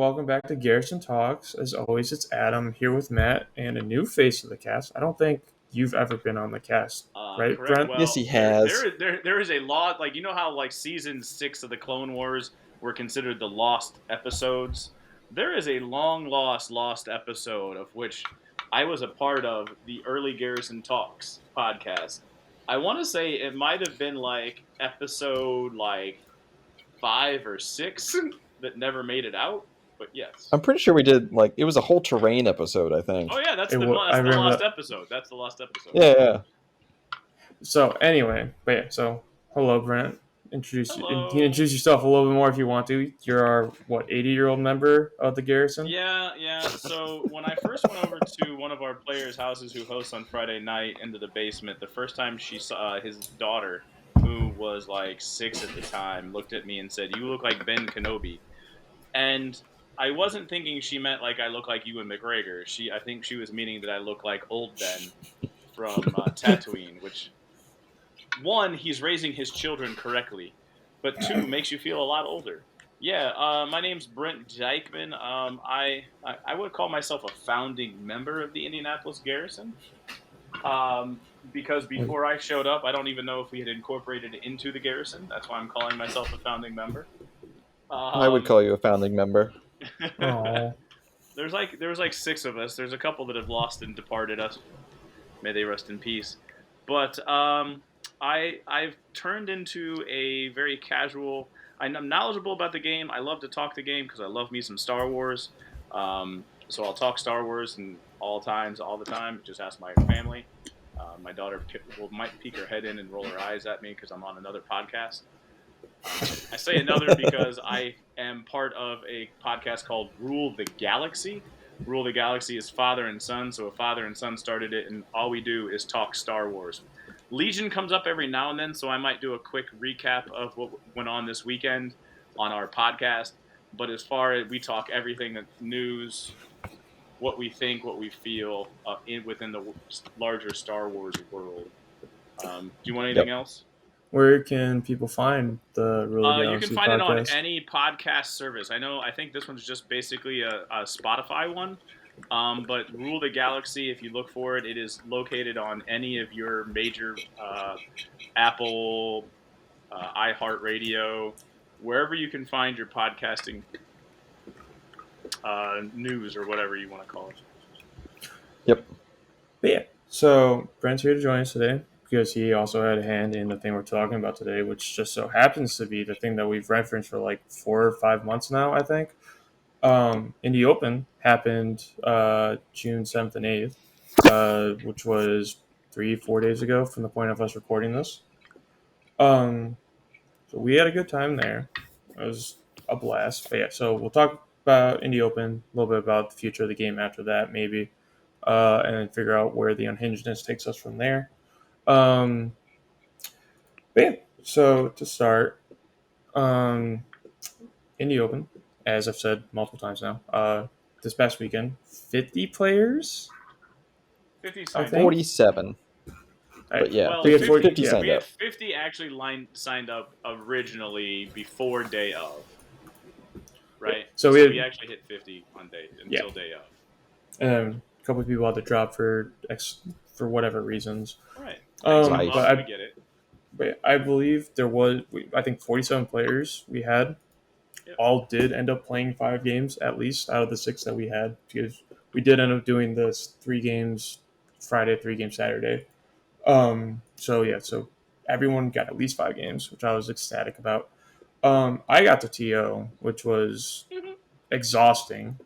welcome back to Garrison Talks. As always, it's Adam here with Matt and a new face of the cast. I don't think you've ever been on the cast, right, Correct. Brent? Yes, Well, he has. there is a lot. Like, you know how like season 6 of the Clone Wars were considered the lost episodes. There is a long lost episode of which I was a part of, the early Garrison Talks podcast. I want to say it might have been like episode like 5 or 6 that never made it out. But yes. I'm pretty sure we did, like, it was a whole terrain episode, I think. Oh yeah, that's I the remember lost that. episode. That's the lost episode. Yeah. So anyway, but yeah, so hello, Brent. You can Hello. introduce yourself a little bit more if you want to. You're our 80-year-old member of the Garrison. Yeah. So when I first went over to one of our players' houses who hosts on Friday night into the basement, the first time she saw his daughter, who was like 6 at the time, looked at me and said, "You look like Ben Kenobi," and I wasn't thinking she meant like I look like Ewan McGregor. I think she was meaning that I look like old Ben from Tatooine, which, one, he's raising his children correctly, but two, makes you feel a lot older. Yeah, my name's Brent Dikeman. I would call myself a founding member of the Indianapolis Garrison. Because before I showed up, I don't even know if we had incorporated it into the Garrison. That's why I'm calling myself a founding member. I would call you a founding member. Oh, there was like 6 of us. There's a couple that have lost and departed us. May they rest in peace. But I've turned into a very casual. I'm knowledgeable about the game. I love to talk the game because I love me some Star Wars. So I'll talk Star Wars and all times, all the time. Just ask my family. My daughter might peek her head in and roll her eyes at me because I'm on another podcast. I say another because I am part of a podcast called Rule the Galaxy. Rule the Galaxy is father and son, so a father and son started it, and all we do is talk Star Wars. Legion comes up every now and then, so I might do a quick recap of what went on this weekend on our podcast. But as far as we talk everything, news, what we think, what we feel within the larger Star Wars world. Do you want anything else? where can people find the Really You Galaxy can find it on podcast? any podcast service. I think this one's just basically a Spotify one. But Rule the Galaxy, if you look for it, it is located on any of your major Apple, iHeartRadio, wherever you can find your podcasting news or whatever you want to call it. Yep. But yeah, so Brent's here to join us today because he also had a hand in the thing we're talking about today, which just so happens to be the thing that we've referenced for like 4 or 5 months now, I think. Indy Open happened June 7th and 8th, which was 3-4 days ago from the point of us recording this. So we had a good time there. It was a blast. But yeah, so we'll talk about Indy Open, a little bit about the future of the game after that, maybe, and then figure out where the unhingedness takes us from there. But yeah, so to start, Indy Open, as I've said multiple times now, this past weekend, 50 players? 50 I signed think. 47. But yeah, Well, We had 50 yeah. signed we had up. 50 actually signed up originally before day of. Right? So we actually hit 50 on day until day of. And a couple of people had to drop for whatever reasons. All right. Right. But we get it. But I believe there was, I think 47 players we had. Yep. All did end up playing 5 games at least out of the 6 that we had, because we did end up doing this 3 games Friday, 3 games Saturday. So everyone got at least 5 games, which I was ecstatic about. I got to TO, which was exhausting.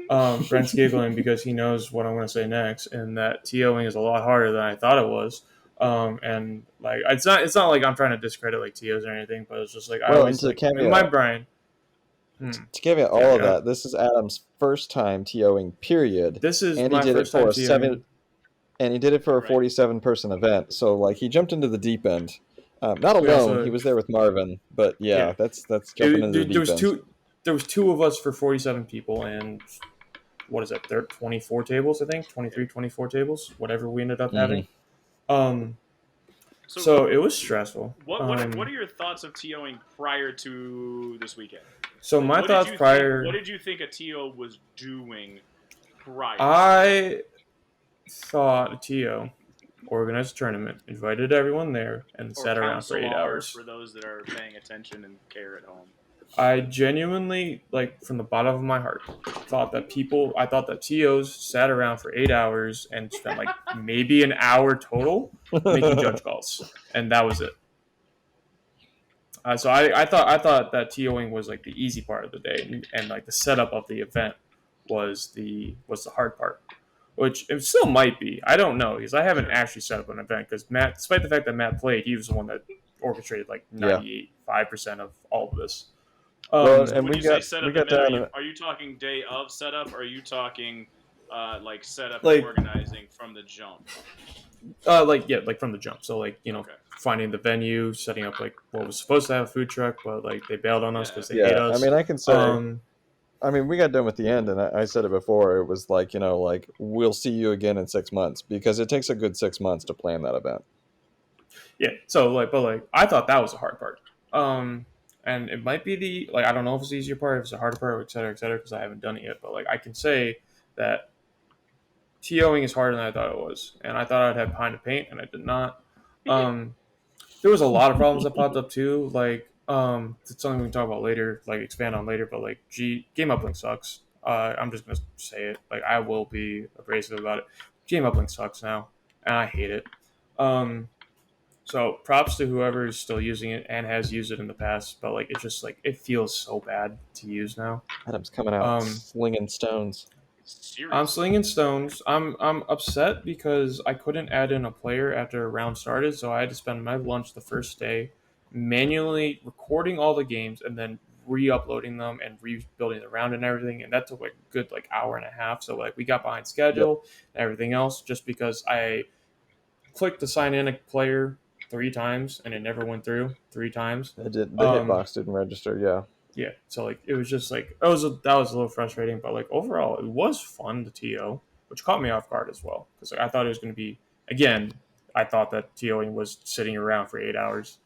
Brent's giggling because he knows what I'm going to say next, and that TOing is a lot harder than I thought it was. And like it's not like I'm trying to discredit like TOs or anything, but it's just like I always like in my brain. To give you all of that, this is Adam's first time TOing, period. This is and my he did first it for time a 7, and he did it for a 47-person event. So like he jumped into the deep end. Not alone, he was there with Marvin, but that's jumping into the deep end. There was 2 of us for 47 people, and what is it? There 24 tables, I think, 23, 24 tables, whatever we ended up having. So it was stressful. What are your thoughts of TOing prior to this weekend? So my thoughts prior. What did you think a TO was doing prior? I thought a TO organized a tournament, invited everyone there, and Or sat around for Council 8 hours. for those that are paying attention and care at home. I genuinely, like, from the bottom of my heart, thought that TOs sat around for 8 hours and spent like maybe an hour total making judge calls, and that was it. So I thought that TOing was like the easy part of the day, and like the setup of the event was the hard part, which it still might be. I don't know because I haven't actually set up an event because Matt, despite the fact that Matt played, he was the one that orchestrated like 95% of all of this. Well, and When we you say got setup we got event, down. are you talking day of setup, or are you talking like setup Like- and organizing from the jump? Like from the jump. So like Okay. finding the venue, setting up like what was supposed to have a food truck, but like they bailed on us because they hate Yeah, us. I mean, I can say. I mean, we got done with the end, and I said it before. It was like, like we'll see you again in 6 months because it takes a good 6 months to plan that event. Yeah. So but I thought that was the hard part. And it might be I don't know if it's the easier part, if it's the harder part, et cetera, because I haven't done it yet. But like I can say that TOing is harder than I thought it was, and I thought I'd have time to paint, and I did not. There was a lot of problems that popped up too. Like it's something we can talk about later, like expand on later. But like, game uplink sucks. I'm just gonna say it. Like I will be abrasive about it. Game uplink sucks now, and I hate it. So props to whoever is still using it and has used it in the past. But like, it's just like it feels so bad to use now. Adam's coming out slinging stones. Seriously. I'm slinging stones. I'm upset because I couldn't add in a player after a round started, so I had to spend my lunch the first day manually recording all the games and then re-uploading them and rebuilding the round and everything, and that took like a good like hour and a half. So like we got behind schedule and everything else just because I clicked to sign in a player 3 times and it never went through 3 times. The hitbox didn't register. Yeah, so like it was just like that was a little frustrating, but like overall it was fun to TO, which caught me off guard as well because I thought it was going to be again. I thought that TOing was sitting around for 8 hours,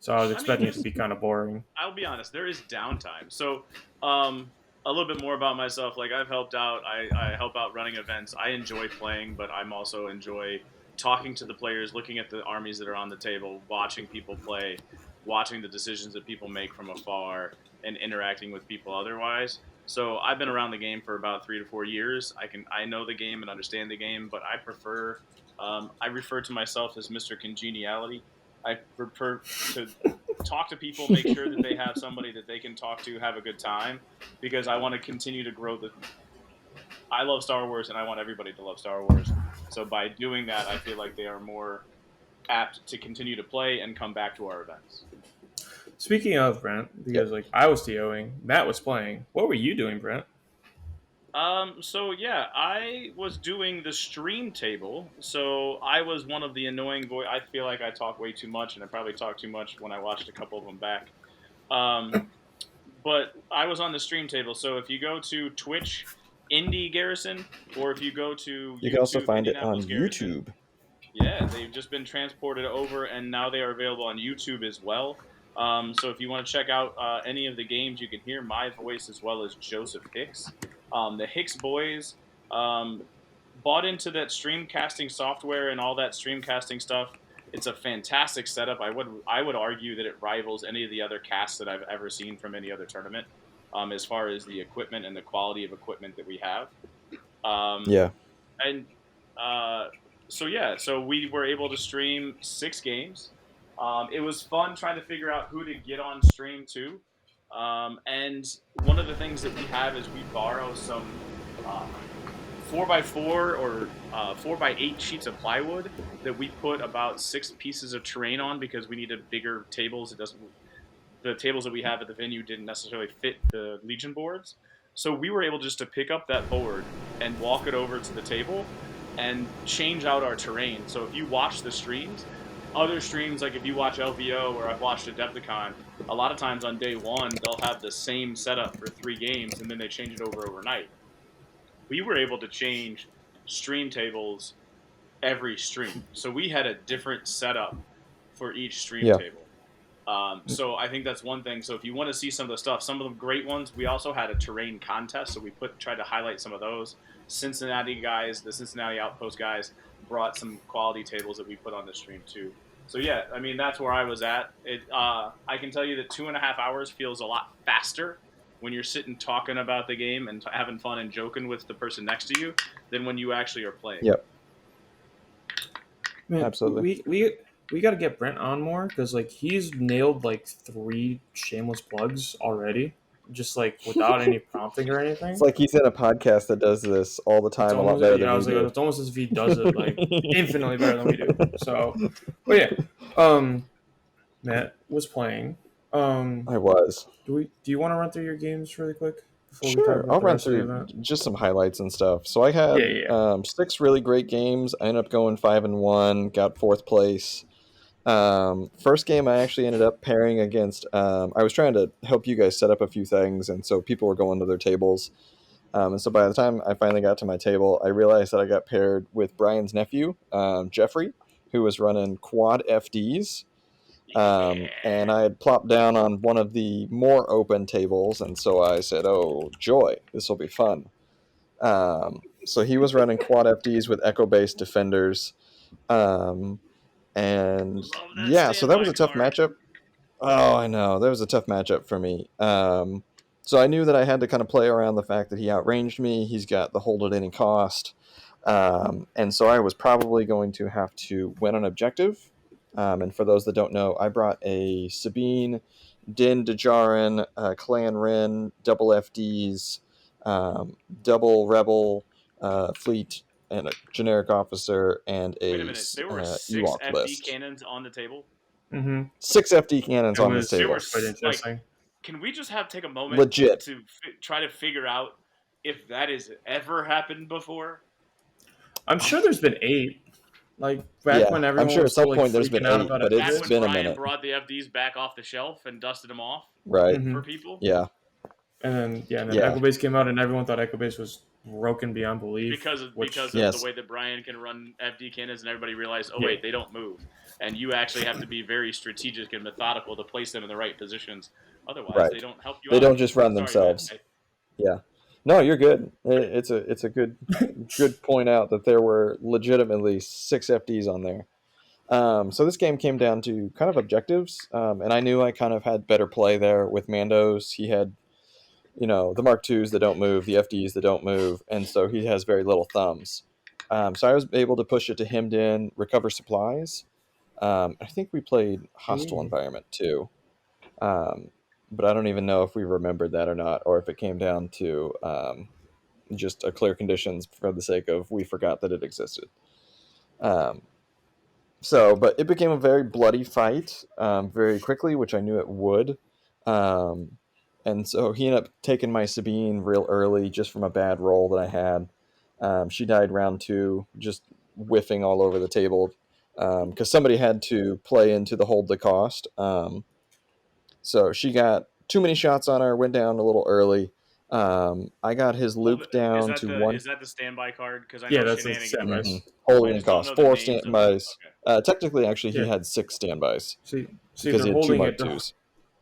so I was expecting it to be kind of boring. I'll be honest, there is downtime. So, a little bit more about myself. Like I've helped out. I help out running events. I enjoy playing, but I'm also enjoy talking to the players, looking at the armies that are on the table, watching people play, watching the decisions that people make from afar, and interacting with people otherwise. So I've been around the game for about 3 to 4 years. I know the game and understand the game, but I prefer. I refer to myself as Mr. Congeniality. I prefer to talk to people, make sure that they have somebody that they can talk to, have a good time, because I want to continue to grow the. I love Star Wars, and I want everybody to love Star Wars. So by doing that, I feel like they are more apt to continue to play and come back to our events. Speaking of Brent, because like I was TOing, Matt was playing. What were you doing, Brent? So yeah, I was doing the stream table. So I was one of the annoying I feel like I talk way too much, and I probably talked too much when I watched a couple of them back. But I was on the stream table. So if you go to Twitch, Indy Garrison, or if you go to you can also find it on YouTube. Yeah, they've just been transported over, and now they are available on YouTube as well. So if you want to check out any of the games, you can hear my voice as well as Joseph Hicks. The Hicks boys bought into that streamcasting software and all that streamcasting stuff. It's a fantastic setup. I would argue that it rivals any of the other casts that I've ever seen from any other tournament, as far as the equipment and the quality of equipment that we have. And so we were able to stream 6 games. It was fun trying to figure out who to get on stream too. And one of the things that we have is we borrow some 4x4 or 4x8 sheets of plywood that we put about 6 pieces of terrain on because we needed bigger tables. The tables that we have at the venue didn't necessarily fit the Legion boards. So we were able just to pick up that board and walk it over to the table and change out our terrain. So if you watch the streams, other streams, like if you watch LVO or I've watched Adepticon, a lot of times on day 1, they'll have the same setup for 3 games and then they change it over overnight. We were able to change stream tables every stream. So we had a different setup for each stream table. So I think that's one thing. So if you want to see some of the stuff, some of the great ones, we also had a terrain contest, so we tried to highlight some of those. Cincinnati guys, the Cincinnati Outpost guys, brought some quality tables that we put on the stream too. So yeah, I mean that's where I was at. I can tell you that 2.5 hours feels a lot faster when you're sitting talking about the game and having fun and joking with the person next to you than when you actually are playing. Yep. Man, Absolutely. we got to get Brent on more because like he's nailed like 3 shameless plugs already, just like without any prompting or It's anything. like he's in a podcast that does this all the It's time, a lot almost better yeah. than I we was like, do. it's almost as if he does it like infinitely better than we do. So, but yeah, Matt was playing. I was. Do you want to run through your games really quick before we talk Sure, about I'll the run rest of the through event? just some highlights and stuff. So I Yeah, had yeah, 6 really great games. I ended up going 5-1, got 4th place. First game, I actually ended up pairing against. I was trying to help you guys set up a few things, and so people were going to their tables. And so by the time I finally got to my table, I realized that I got paired with Brian's nephew, Jeffrey, who was running quad FDs. And I had plopped down on one of the more open tables, and so I said, "Oh joy, this will be fun." So he was running quad FDs with echo-based defenders, um, and Love that yeah, so that was standby a tough card. matchup. Oh, I know. That was a tough matchup for me. So I knew that I had to kind of play around the fact that he outranged me. He's got the hold at any cost. And so I was probably going to have to win an objective. And for those that don't know, I brought a Sabine, Din Djarin, Clan Rin, double FDs, double Rebel, fleet, and a generic officer, and Wait a a minute. There were 6 Ewok FD list. cannons on the table. 6 FD cannons it on this was There were table. quite like, interesting. can we just take a moment Legit. to try to figure out if that has ever happened before? I'm sure there's been 8. Like back Yeah, when I'm everyone sure was at still some like point there's been freaking out 8, about but Back it's when Echo-based. been a Brian minute. brought the FDs back off the shelf and dusted them off Right. for people Yeah. And then Yeah. Echo-based came out, and everyone thought Echo-based was broken beyond belief. because Which of the Yes. way that Brian can run FD cannons, and everybody realized, oh yeah, wait, they don't move, and you actually have to be very strategic and methodical to place them in the right positions. Otherwise, they Right. don't help you They out. don't just run Sorry, Matt. themselves. Yeah. No, you're good. It's a good point out that there were legitimately 6 FDs on there. So this game came down to kind of objectives, and I knew I kind of had better play there with Mandos. He had, the Mark IIs that don't move, the FDs that don't move, and so he has very little thumbs. So I was able to push it to hemmed in, recover supplies. I think we played hostile Ooh. environment too, um, but I don't even know if we remembered that or not, or if it came down to just a clear conditions for the sake of we forgot that it existed. Um, but it became a very bloody fight very quickly, which I knew it would. Um, and so he ended up taking my Sabine real early just from a bad roll that I had. She died round 2, just whiffing all over the table because somebody had to play into the hold the cost. So she got too many shots on her, went down a little early. I got his Hold Luke down to one. is that the standby card? Because I Yeah, know that's a shenanigans. Mm-hmm. standbys. I Holding just don't cost know the 4 names of them. standbys. Okay. Technically, actually, he Yeah. had 6 standbys See, because they're he had 2 holding it. Mark IIs,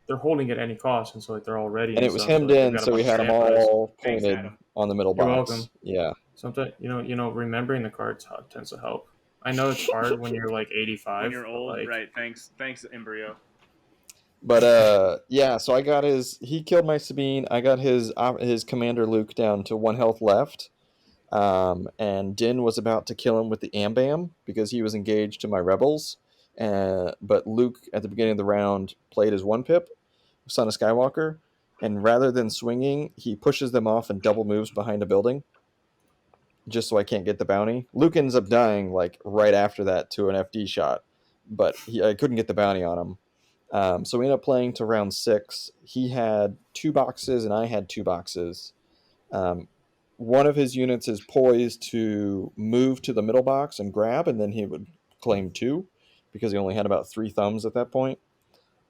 They're holding at any cost, and so like they're all ready and and it was stuff. So hemmed like they've in, got a so we bunch of had them standbys. all Thanks, pointed Adam. on the middle You're box. welcome. Yeah, Sometimes remembering the cards tends to help. I know it's hard when you're like When 85, you're but old, like right? Thanks, embryo. but yeah. So I got his. He killed my Sabine. I got his commander Luke down to 1 health left. And Din was about to kill him with the Ambam because he was engaged to my rebels. But Luke, at the beginning of the round, played his 1 pip, Son of Skywalker, and rather than swinging, he pushes them off and double moves behind a building, just so I can't get the bounty. Luke ends up dying like right after that to an FD shot, but I couldn't get the bounty on him. So we ended up playing to round 6. He had 2 boxes and I had 2 boxes. Um, one of his units is poised to move to the middle box and grab, and then he would claim 2 because he only had about 3 thumbs at that point.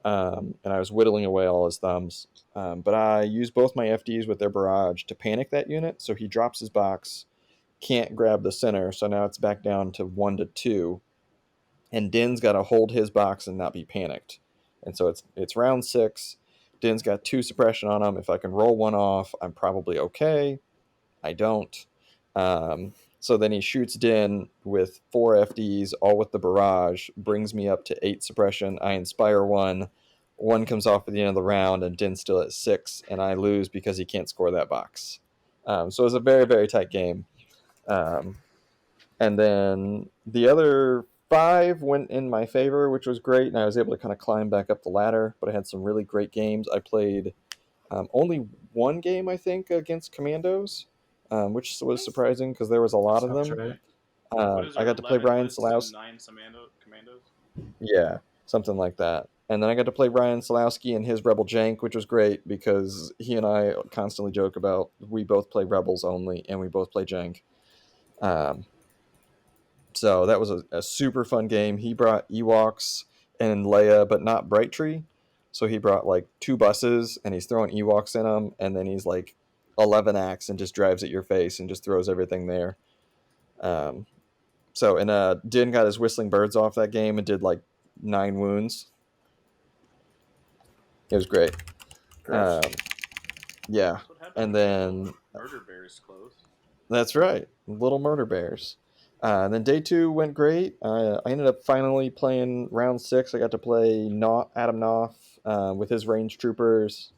And I was whittling away all his thumbs. But I used both my FDs with their barrage to panic that unit, so he drops his box, can't grab the center, so now it's back down to 1 to 2. And Din's got to hold his box and not be panicked. And so it's round 6. Din's got 2 suppression on him. If I can roll one off, I'm probably okay. I don't. So then he shoots Din with 4 FDs, all with the barrage, brings me up to 8 suppression. I inspire one. One comes off at the end of the round, and Din's still at 6, and I lose because he can't score that box. So it was a very, very tight game. And then the other 5 went in my favor, which was great, and I was able to kind of climb back up the ladder. But I had some really great games. I played only one game, I think, against Commandos, which was surprising because there was a lot of Sounds them. right. What is I there? got to play 11 Brian lists and Salowski. 9 commandos. Yeah, something like that. And then I got to play Brian Salowski and his Rebel Jank, which was great because he and I constantly joke about we both play Rebels only and we both play Jank. Um, so that was a super fun game. He brought Ewoks and Leia, but not Bright Tree. So he brought like 2 buses and he's throwing Ewoks in them, and then he's like 11 acts and just drives at your face and just throws everything there. Um, Din got his whistling birds off that game and did like 9 wounds. It was great. Gross. Yeah, That's what happens and when then murder bears close. that's right, little murder bears. And then day 2 went great. I ended up finally playing round 6. I got to play Adam Knopf with his range troopers.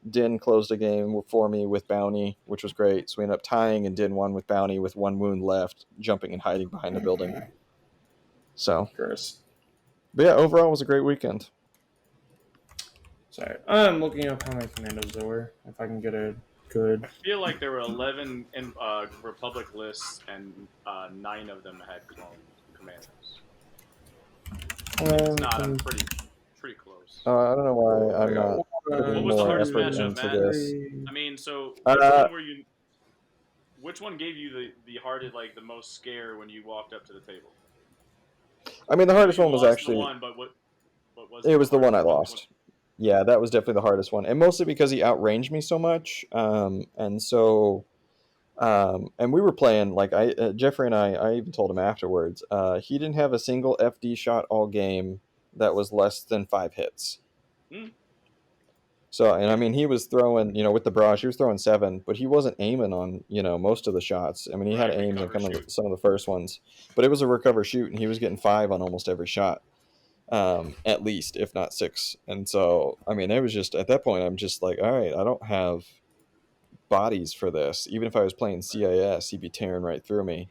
Din closed a game for me with Bounty, which was great. So we ended up tying, and Din won with Bounty with 1 wound left, jumping and hiding behind the building. So, Gross. but yeah, overall it was a great weekend. Sorry, I'm looking up how many commandos there were. If I can get a good. I feel like there were 11 in Republic lists, and 9 of them had clone commandos. It's not. I'm pretty close. I don't know why I'm not putting What was the more hardest effort matchup, into Matt? this. I mean, so which one gave you the hardest, like the most scare when you walked up to the table? I mean, the hardest You one was lost actually the one, but what was it was the one I hardest? lost. Yeah, that was definitely the hardest one, and mostly because he outranged me so much. And we were playing like Jeffrey and I even told him afterwards. He didn't have a single FD shot all game that was less than 5 hits. So, and I mean, he was throwing, with the barrage, he was throwing 7, but he wasn't aiming on, most of the shots. I mean, he had aims on kind of some of the first ones, but it was a recover shoot, and he was getting 5 on almost every shot, at least, if not 6. And so, I mean, it was just at that point, I'm just like, all right, I don't have bodies for this. Even if I was playing CIS, he'd be tearing right through me.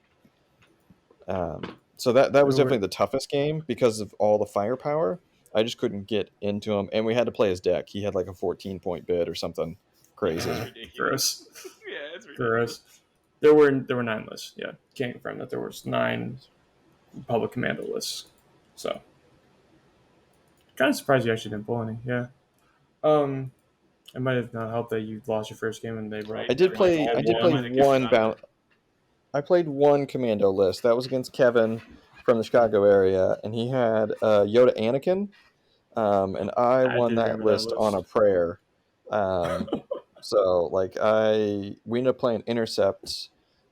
So that was definitely the toughest game because of all the firepower. I just couldn't get into him, and we had to play his deck. He had like a 14-point bid or something crazy. Gross. Yeah, it's ridiculous. Gross. There were 9 lists. Yeah, can't confirm that there was 9 public commando lists. So, kind of surprised you actually didn't pull any. Yeah. It might have not helped that you lost your first game and they brought. I did play one bounty. I played one commando list. That was against Kevin from the Chicago area, and he had Yoda Anakin, and I won that list on a prayer. So like we ended up playing Intercept,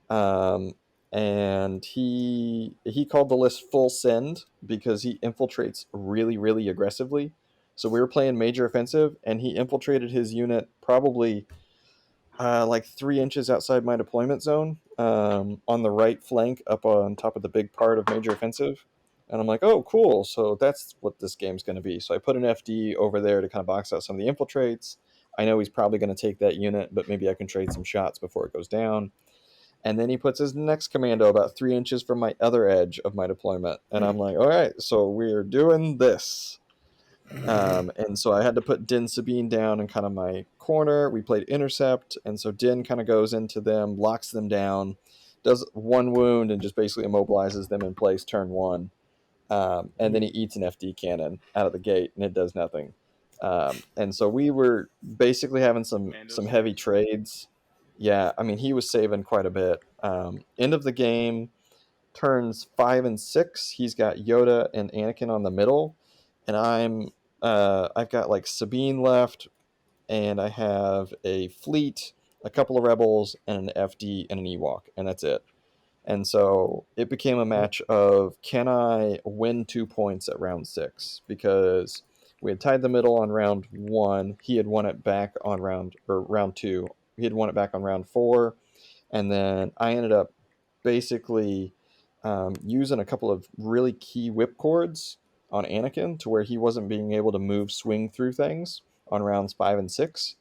and he called the list Full Send because he infiltrates really, really aggressively. So we were playing Major Offensive, and he infiltrated his unit probably like 3 inches outside my deployment zone, on the right flank up on top of the big part of Major Offensive. And I'm like, oh, cool. So that's what this game's going to be. So I put an FD over there to kind of box out some of the infiltrates. I know he's probably going to take that unit, but maybe I can trade some shots before it goes down. And then he puts his next commando about 3 inches from my other edge of my deployment. And I'm like, all right, so we're doing this. And so I had to put Din Sabine down in kind of my corner. We played Intercept, and so Din kind of goes into them, locks them down, does 1 wound, and just basically immobilizes them in place turn 1. And then he eats an FD cannon out of the gate, and it does nothing. And so we were basically having some heavy trades. Yeah, I mean, he was saving quite a bit. End of the game, turns 5 and 6, he's got Yoda and Anakin on the middle, and I've got like Sabine left, and I have a fleet, a couple of rebels, and an FD and an Ewok, and that's it. And so it became a match of, can I win 2 points at round 6? Because We had tied the middle on round 1. He had won it back on round 2. He had won it back on round 4, and then I ended up basically using a couple of really key whipcords on Anakin to where he wasn't being able to swing through things on rounds 5 and 6.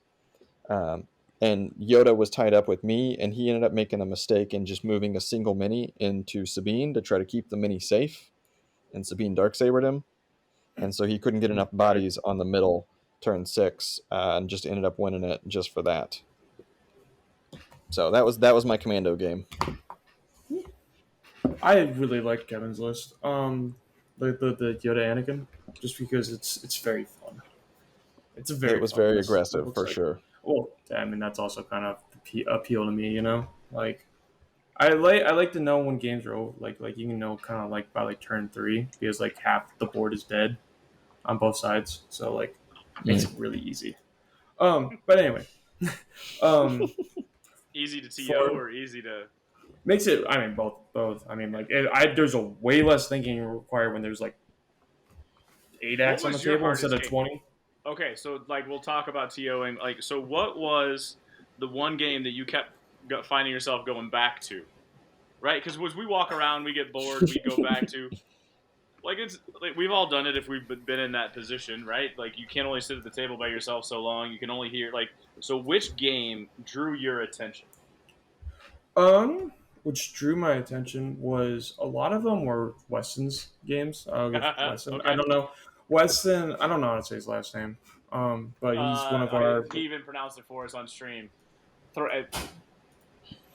Um, and Yoda was tied up with me, and he ended up making a mistake in just moving a single mini into Sabine to try to keep the mini safe. And Sabine Darksabered him, and so he couldn't get enough Right. bodies on the middle turn 6, and just ended up winning it just for that. So that was my commando game. I really like Kevin's list. The Yoda Anakin, just because it's very fun. It's a It very was fun very list. It aggressive looks for like, sure. well, I mean that's also kind of the appeal to me, you know. Like I like to know when games are over. Like you can know kind of like by like turn 3 because like half the board is dead on both sides, so like makes it really easy. But anyway, um, Easy to TO for or easy to. makes it. I mean both. I mean Yeah. like there's a way less thinking required when there's like 8 What acts on the was your table instead hardest of game? 20. Okay, so like we'll talk about TOing. Like, so what was the one game that you kept finding yourself going back to? Right? Because as we walk around, we get bored, we go back to. Like it's like we've all done it if we've been in that position, right? Like you can't only sit at the table by yourself so long. You can only hear like. So which game drew your attention? Which drew my attention was a lot of them were Weston's games. I'll give Weston. I Okay. don't know Weston. I don't know how to say his last name. But he's one of our. He even pronounced it for us on stream.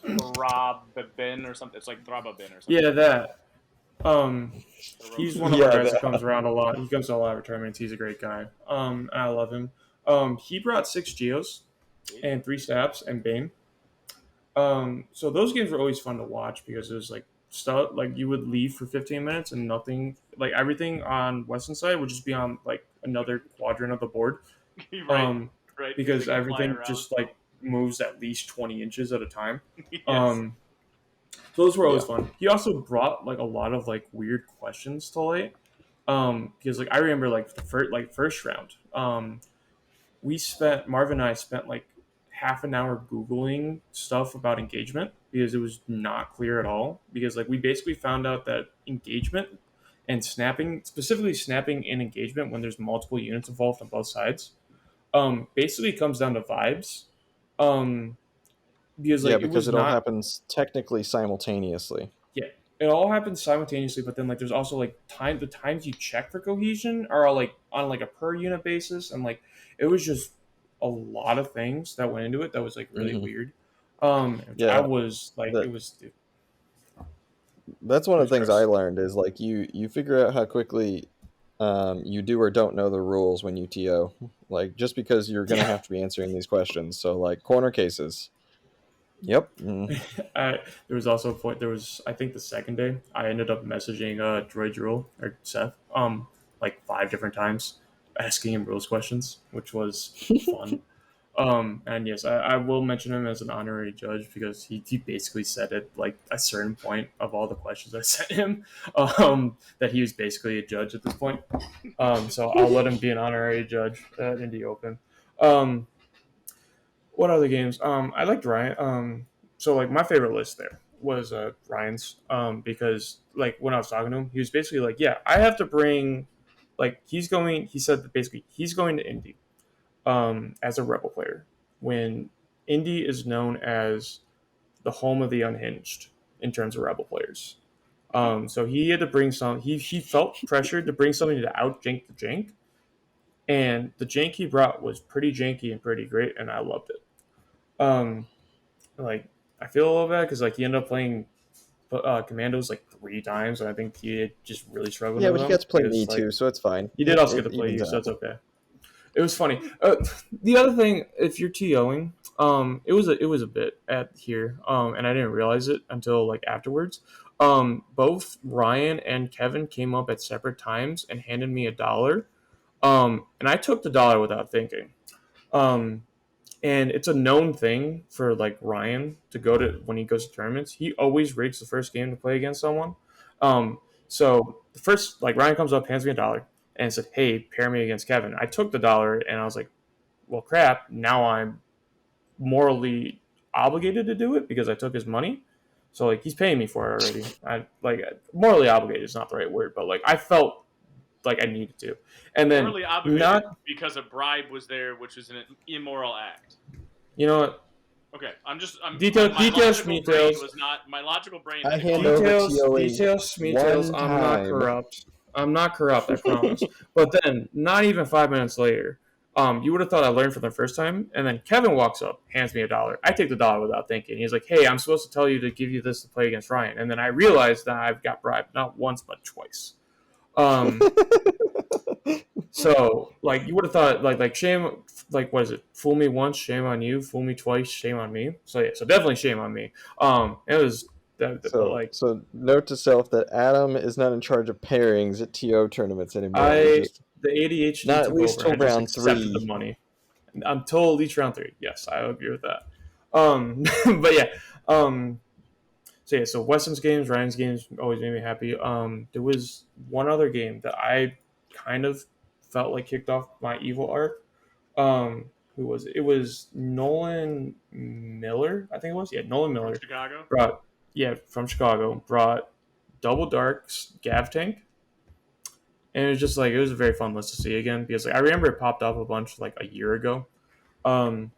Throbabin or something. It's like Throbabin or something Yeah, like that. that. Um, he's one of our Yeah, guys that comes around a lot. He comes to a lot of our tournaments. He's a great guy. And I love him. He brought 6 Geos Sweet. and 3 Stabs and Bane. So those games were always fun to watch because it was like stuff like you would leave for 15 minutes and nothing, like everything on Western side would just be on like another quadrant of the board. Right, Um, right. Because they because can fly everything around. just like moves at least 20 inches at a time. Yes. Um, so those were always yeah. fun. He also brought like a lot of like weird questions to light. Because like I remember like the first round. We spent Marvin and I spent like half an hour googling stuff about engagement because it was not clear at all. Because like we basically found out that engagement and snapping, specifically snapping in engagement when there's multiple units involved on both sides, basically comes down to vibes. Um, because Yeah, like it because was it all not, happens technically simultaneously. yeah, it all happens simultaneously, but then like there's also like the times you check for cohesion are all like on like a per unit basis, and like it was just a lot of things that went into it that was like really Hmm. weird. Which I Yeah, was like, that that's it one of was the things I gross. learned is like you figure out how quickly you do or don't know the rules when you TO. Like just because you're gonna Yeah, have to be answering these questions. So like corner cases. Yep. there was also a point. There was I think the second day I ended up messaging Droid Rule or Seth like 5 different times asking him rules questions, which was fun. And yes, I will mention him as an honorary judge because he basically said at like a certain point of all the questions I sent him, that he was basically a judge at this point. So I'll let him be an honorary judge at Indy Open. Um, what other games? I liked Ryan. So like my favorite list there was Ryan's. Because like when I was talking to him, he was basically like, yeah, I have to bring, like he's going. He said that basically he's going to Indy as a rebel player when Indy is known as the home of the unhinged in terms of rebel players. So he had to bring some. He felt pressured to bring something to out jank the jank, and the jank he brought was pretty janky and pretty great, and I loved it. Um, like I feel a little bad because like he ended up playing commandos like 3 times, and I think he had just really struggled Yeah, with but he them got to play me because like too, so it's fine. he did It also get it to play evens you, so out. that's okay. It was funny. The other thing, if you're TOing, it was a bit at here, and I didn't realize it until like afterwards. Both Ryan and Kevin came up at separate times and handed me $1. And I took the dollar without thinking. Um, and it's a known thing for like Ryan to go to when he goes to tournaments. He always rigs the first game to play against someone. So the first like Ryan comes up, hands me $1. and said, "Hey, pair me against Kevin." I took the dollar, and I was like, "Well, crap! Now I'm morally obligated to do it because I took his money." So like he's paying me for it already. I like morally obligated is not the right word, but like I felt like I needed to, and then Morally obligated not because a bribe was there, which is an immoral act. you know what Okay, I'm my details logical brain details was not my logical brain I didn't hand grok over that. TOA details. one I'm not time. corrupt. I'm not corrupt. I promise. But then, not even 5 minutes later, you would have thought I learned from the first time. And then Kevin walks up, hands me a dollar. I take the dollar without thinking. He's like, "Hey, I'm supposed to tell you to give you this to play against Ryan." And then I realized that I've got bribed not once but twice. Um, so like you would have thought like shame, like what is it? Fool me once, shame on you. Fool me twice, shame on me. So yeah, so definitely shame on me. It was but So, like so note to self that Adam is not in charge of pairings at TO tournaments anymore. He I just the ADHD not at took least over and till I just round accepted the 3. money until at least round 3. Yes, I agree with that. But yeah, so yeah, so Weston's games, Ryan's games always made me happy. There was one other game that I kind of felt like kicked off my evil arc. Who was it? It was Nolan Miller, I think it was. Yeah, Nolan From Miller Chicago. brought from Chicago brought Double Dark's Gav Tank, and it was just like it was a very fun list to see again because like I remember it popped up a bunch like a year ago. Um,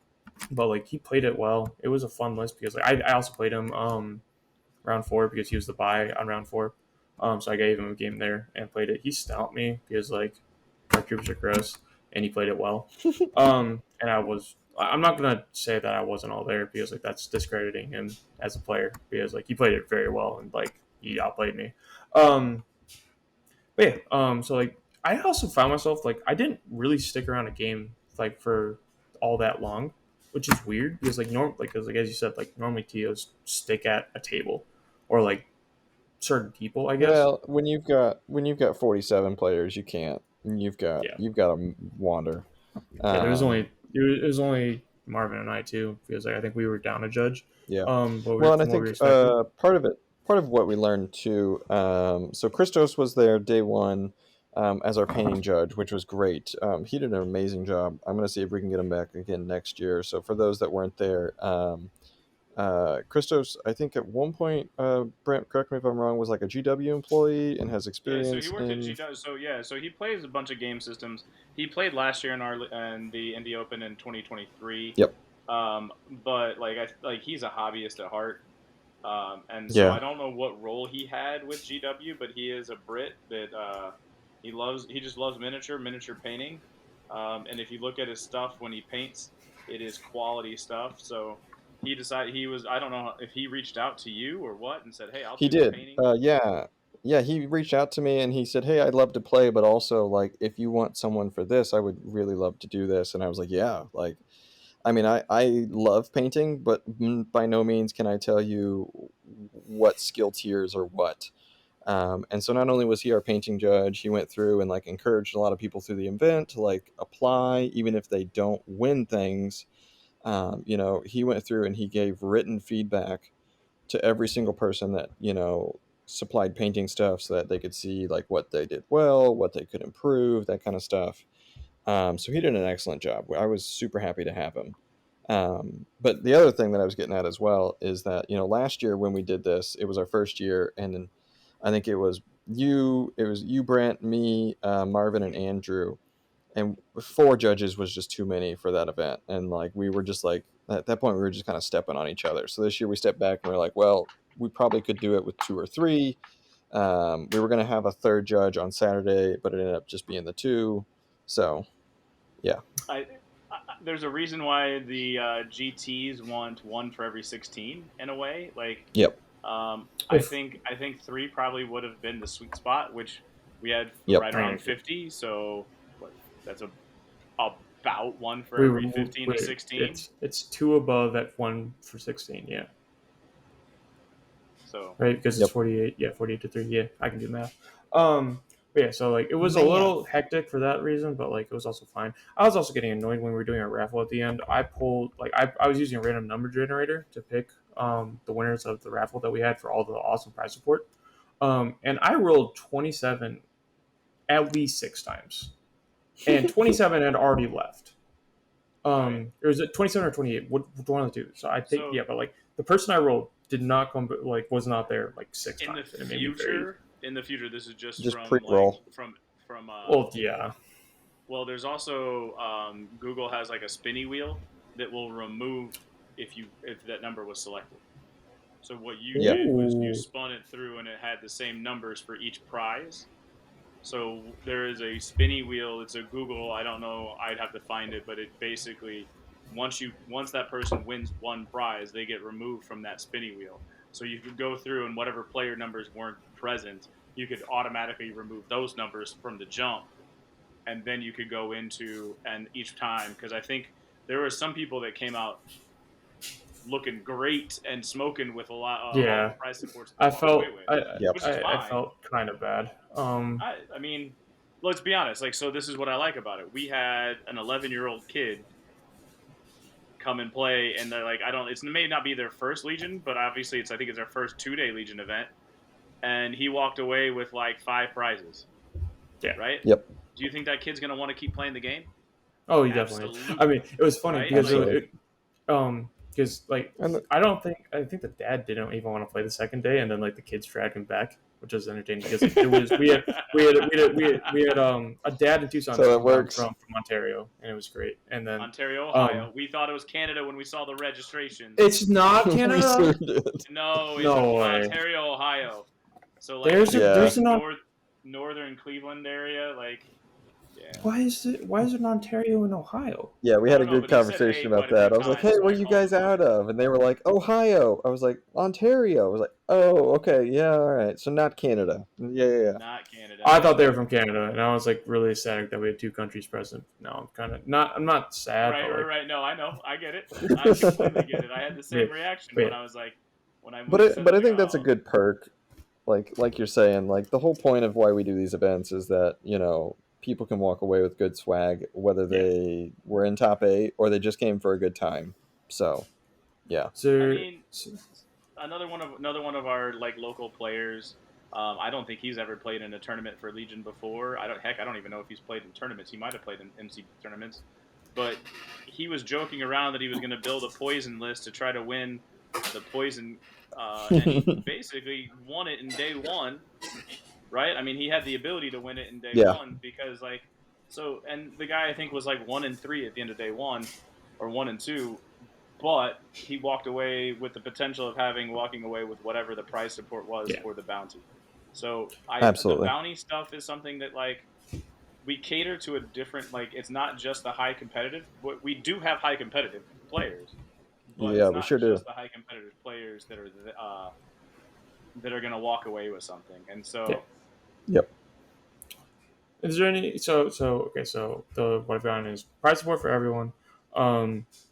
but like he played it well. It was a fun list because like I also played him round 4 because he was the buy on round 4. So I gave him a game there and played it. He stomped me because like our troops are gross and he played it well. And I'm not gonna say that I wasn't all there because like that's discrediting him as a player because like he played it very well and like he outplayed me. Um, but yeah, so like I also found myself like I didn't really stick around a game like for all that long, which is weird because cause, like as you said, like normally TOs stick at a table or like certain people, I guess. Well, when you've got 47 players, you can't. Yeah, You've got to wander. yeah. Um, It was only Marvin and I too because like, I think we were down a judge. yeah. Well, and I From what we were think expecting. part of what we learned too. So Christos was there day one as our painting judge, which was great. He did an amazing job. I'm going to see if we can get him back again next year. So for those that weren't there, Christos, I think at one point, Brent, correct me if I'm wrong, was like a GW employee and has Yeah, so he experience worked at in. GW. So yeah, so he plays a bunch of game systems. He played last year in the Indy Open in 2023. Yep. But like he's a hobbyist at heart. And so Yeah. I don't know what role he had with GW, but he is a Brit that he just loves miniature painting. And if you look at his stuff when he paints, it is quality stuff. So he decided he was I don't know if he reached out to you or what and said, "Hey, I'll He do the did. painting." Yeah. Yeah, he reached out to me and he said, "Hey, I'd love to play, but also like if you want someone for this, I would really love to do this." And I was like, "Yeah, like I mean, I love painting, but by no means can I tell you what skill tiers or what." And so not only was he our painting judge, he went through and like encouraged a lot of people through the event to like apply, even if they don't win things. He went through and he gave written feedback to every single person that supplied painting stuff so that they could see like what they did well, what they could improve, that kind of stuff. So he did an excellent job. I was super happy to have him. But the other thing that I was getting at as well is that last year when we did this, it was our first year, and then I think it was you, Brent, me, Marvin, and Andrew, and 4 judges was just too many for that event, and like we were just like at that point we were just kind of stepping on each other. So this year we stepped back and we are like, well, we probably could do it with 2 or 3. We were going to have a third judge on Saturday, but it ended up just being the 2. So yeah. There's a reason why the GTS want one for every 16 in a way. Like, Yep. Oof. I think 3 probably would have been the sweet spot, which we had Yep. right I around agree. 50. So what? That's about one for We were every 15 to 16. it's 2 above at 1 for 16. Yeah, So right because it's Yep. 48. Yeah, 48 to 3. Yeah, I can do math. But yeah, so like it was a little Math. hectic for that reason, but like it was also fine. I was also getting annoyed when we were doing a raffle at the end. I pulled like I was using a random number generator to pick the winners of the raffle that we had for all the awesome prize support. And I rolled 27 at least 6 times, and 27 had already left. Right. Or is it 27 or 28? What one of the two? So I think So yeah, but like the person I rolled did not come, was not there like six in the times, and it made me very future, this is just Just from like pre-roll. from well. Yeah, well, there's also Google has like a spinny wheel that will remove if that number was selected. So what you Yeah. did was you ooh, spun it through and it had the same numbers for each prize. So there is a spinny wheel. It's a Google. I don't know. I'd have to find it, but it basically once that person wins one prize, they get removed from that spinny wheel. So you could go through and whatever player numbers weren't present, you could automatically remove those numbers from the jump, and then you could go into and each time because I think there were some people that came out looking great and smoking with a lot all the yeah. prize supports that they I walked away felt with, Yep. which is I fine. felt kind of bad. I mean, let's be honest. Like, so this is what I like about it. We had an 11-year-old kid come and play, and they're like, I don't. It may not be their first Legion, but obviously, I think it's their first 2-day Legion event, and he walked away with like 5 prizes. Yeah. Right? Yep. Do you think that kid's gonna want to keep playing the game? Oh, he definitely is. I Absolutely. mean, it was funny Right? because Like, Absolutely. because like And I think the dad didn't even want to play the second day, and then like the kids dragged him back, which was entertaining because like it was we had a dad and two sons so it come down works. from Ontario, and it was great. And then Ontario, um Ohio. We thought it was Canada when we saw the registrations. it's not We Canada. sure did. No, it's No way. Ontario, Ohio. So like Yeah. There's an northern Cleveland area, like yeah. why is it in Ontario and Ohio? Yeah, we I had don't a know, good but they said A conversation about quite a few that. I was like, times, "Hey, so where I are you called guys them on out it. of?" And they were like, "Ohio." I was like, "Ontario." I was like, "Oh, okay, yeah, all right. So not Canada." Yeah. Not Canada. I thought they were from Canada, and I was like really ecstatic that we had two countries present. No, I'm kind of not. I'm not sad, Right, but right, like, right. No, I know. I get it. I completely get it. I had the yeah, same reaction when yeah, I was like, when But they said but that, I like, think that's a oh, good perk. Like you're saying, like the whole point of why we do these events is that, people can walk away with good swag, whether yeah. they were in top 8 or they just came for a good time. So, yeah. I So, mean, another one of our like local players. I don't think he's ever played in a tournament for Legion before. I don't even know if he's played in tournaments. He might have played in MC tournaments, but he was joking around that he was going to build a poison list to try to win the poison, and he basically won it in day one. Right? I mean, he had the ability to win it in day Yeah, one because like and the guy I think was like 1-3 at the end of day one, or 1-2, but he walked away with the potential of walking away with whatever the prize support was yeah. for the bounty. So the absolutely. bounty stuff is something that like we cater to a different, like it's not just the high competitive. We do have high competitive players, but Yeah, it's we not sure do. just the high competitive players that are going to walk away with something. And Yeah. so Yep. Is there any okay, so the what I've gotten is prize support for everyone.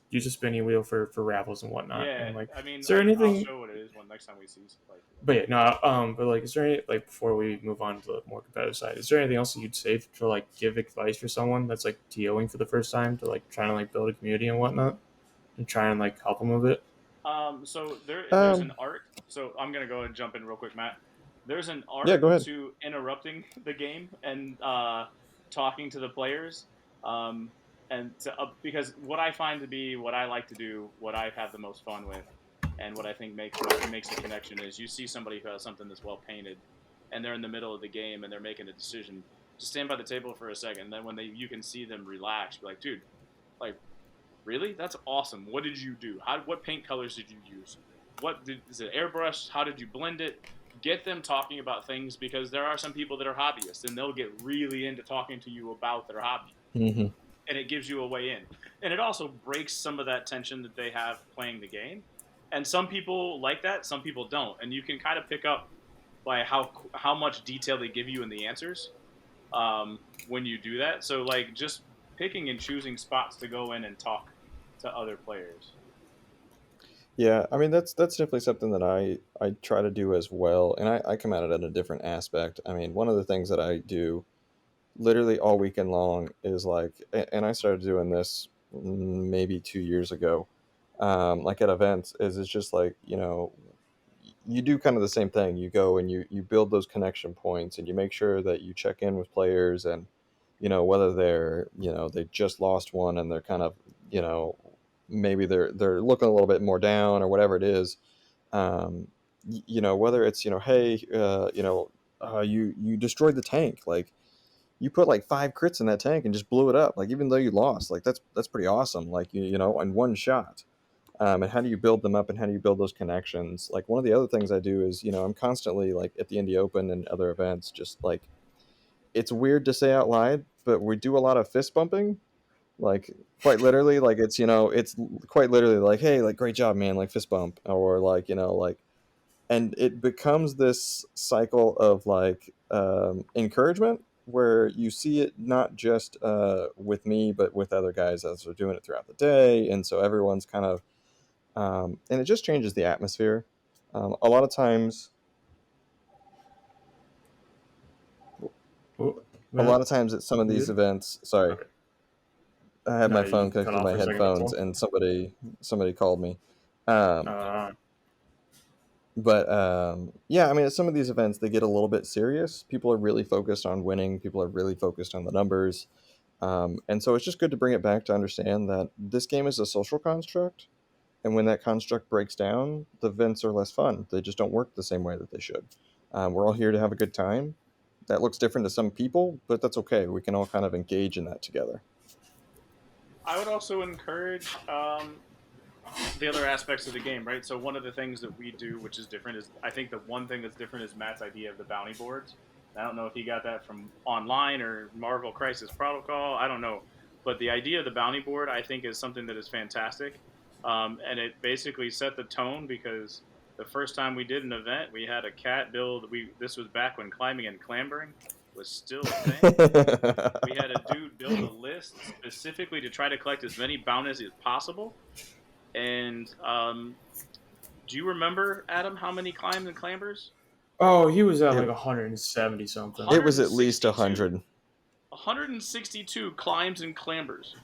Use a spinning wheel for raffles and whatnot. yeah, And like, I mean, is there I'll anything? show what it is when next time we see like. But yeah, no. But like, is there any like before we move on to the more competitive side? Is there anything else that you'd say to like give advice for someone that's like TOing for the first time to like trying to like build a community and whatnot and try and like help them with it? So there's an Um, art. So I'm gonna go and jump in real quick, Matt. There's an yeah, art go ahead. to interrupting the game and talking to the players, because what I find to be what I like to do, what I have the most fun with, and what I think makes a connection is you see somebody who has something that's well painted, and they're in the middle of the game and they're making a decision. Just stand by the table for a second. Then when you can see them relax, be like, dude, like really? That's awesome. What did you do? What paint colors did you use? Is it airbrush? How did you blend it? Get them talking about things because there are some people that are hobbyists and they'll get really into talking to you about their hobby. Hmm. And it gives you a way in. And it also breaks some of that tension that they have playing the game. And some people like that, some people don't. And you can kind of pick up by how much detail they give you in the answers when you do that. So like just picking and choosing spots to go in and talk to other players. Yeah, I mean that's definitely something that I try to do as well, and I come at it in a different aspect. I mean, one of the things that I do literally all weekend long is like, and I started doing this maybe 2 years ago, like at events, is it's just like you do kind of the same thing. You go and you build those connection points, and you make sure that you check in with players, and whether they're they just lost one and they're kind of you know maybe they're looking a little bit more down or whatever it is. Whether it's hey, you destroyed the tank, like you put like 5 crits in that tank and just blew it up, like even though you lost, like that's pretty awesome, like in one shot. And how do you build them up, and how do you build those connections? Like one of the other things I do is I'm constantly, like at the Indy Open and other events, just like, it's weird to say out loud, but we do a lot of fist bumping, like quite literally, like it's quite literally like, hey, like great job, man, like fist bump, or like like, and it becomes this cycle of like encouragement, where you see it not just with me, but with other guys as they're doing it throughout the day, and so everyone's kind of and it just changes the atmosphere. A lot of times, Oh, a man, lot of times at some of you these good? events, sorry, Okay. I had No, my you phone cut connected to off my for a second. That's headphones, all. and somebody called me. Um, Uh, but yeah, I mean, at some of these events, they get a little bit serious. People are really focused on winning. People are really focused on the numbers. And so it's just good to bring it back to understand that this game is a social construct. And when that construct breaks down, the events are less fun. They just don't work the same way that they should. We're all here to have a good time. That looks different to some people, but that's okay. We can all kind of engage in that together. I would also encourage the other aspects of the game, right? So one of the things that we do, which is different, is I think the one thing that's different is Matt's idea of the bounty boards. I don't know if he got that from online or Marvel Crisis Protocol. I don't know, but the idea of the bounty board, I think, is something that is fantastic, and it basically set the tone because the first time we did an event, we had a cat build. We This was back when climbing and clambering was still a thing. We had a dude build a list specifically to try to collect as many bounties as possible. And do you remember, Adam, how many climbs and clambers? oh, he was at it, like 170 something. it was at least 162. 100. 162 climbs and clambers.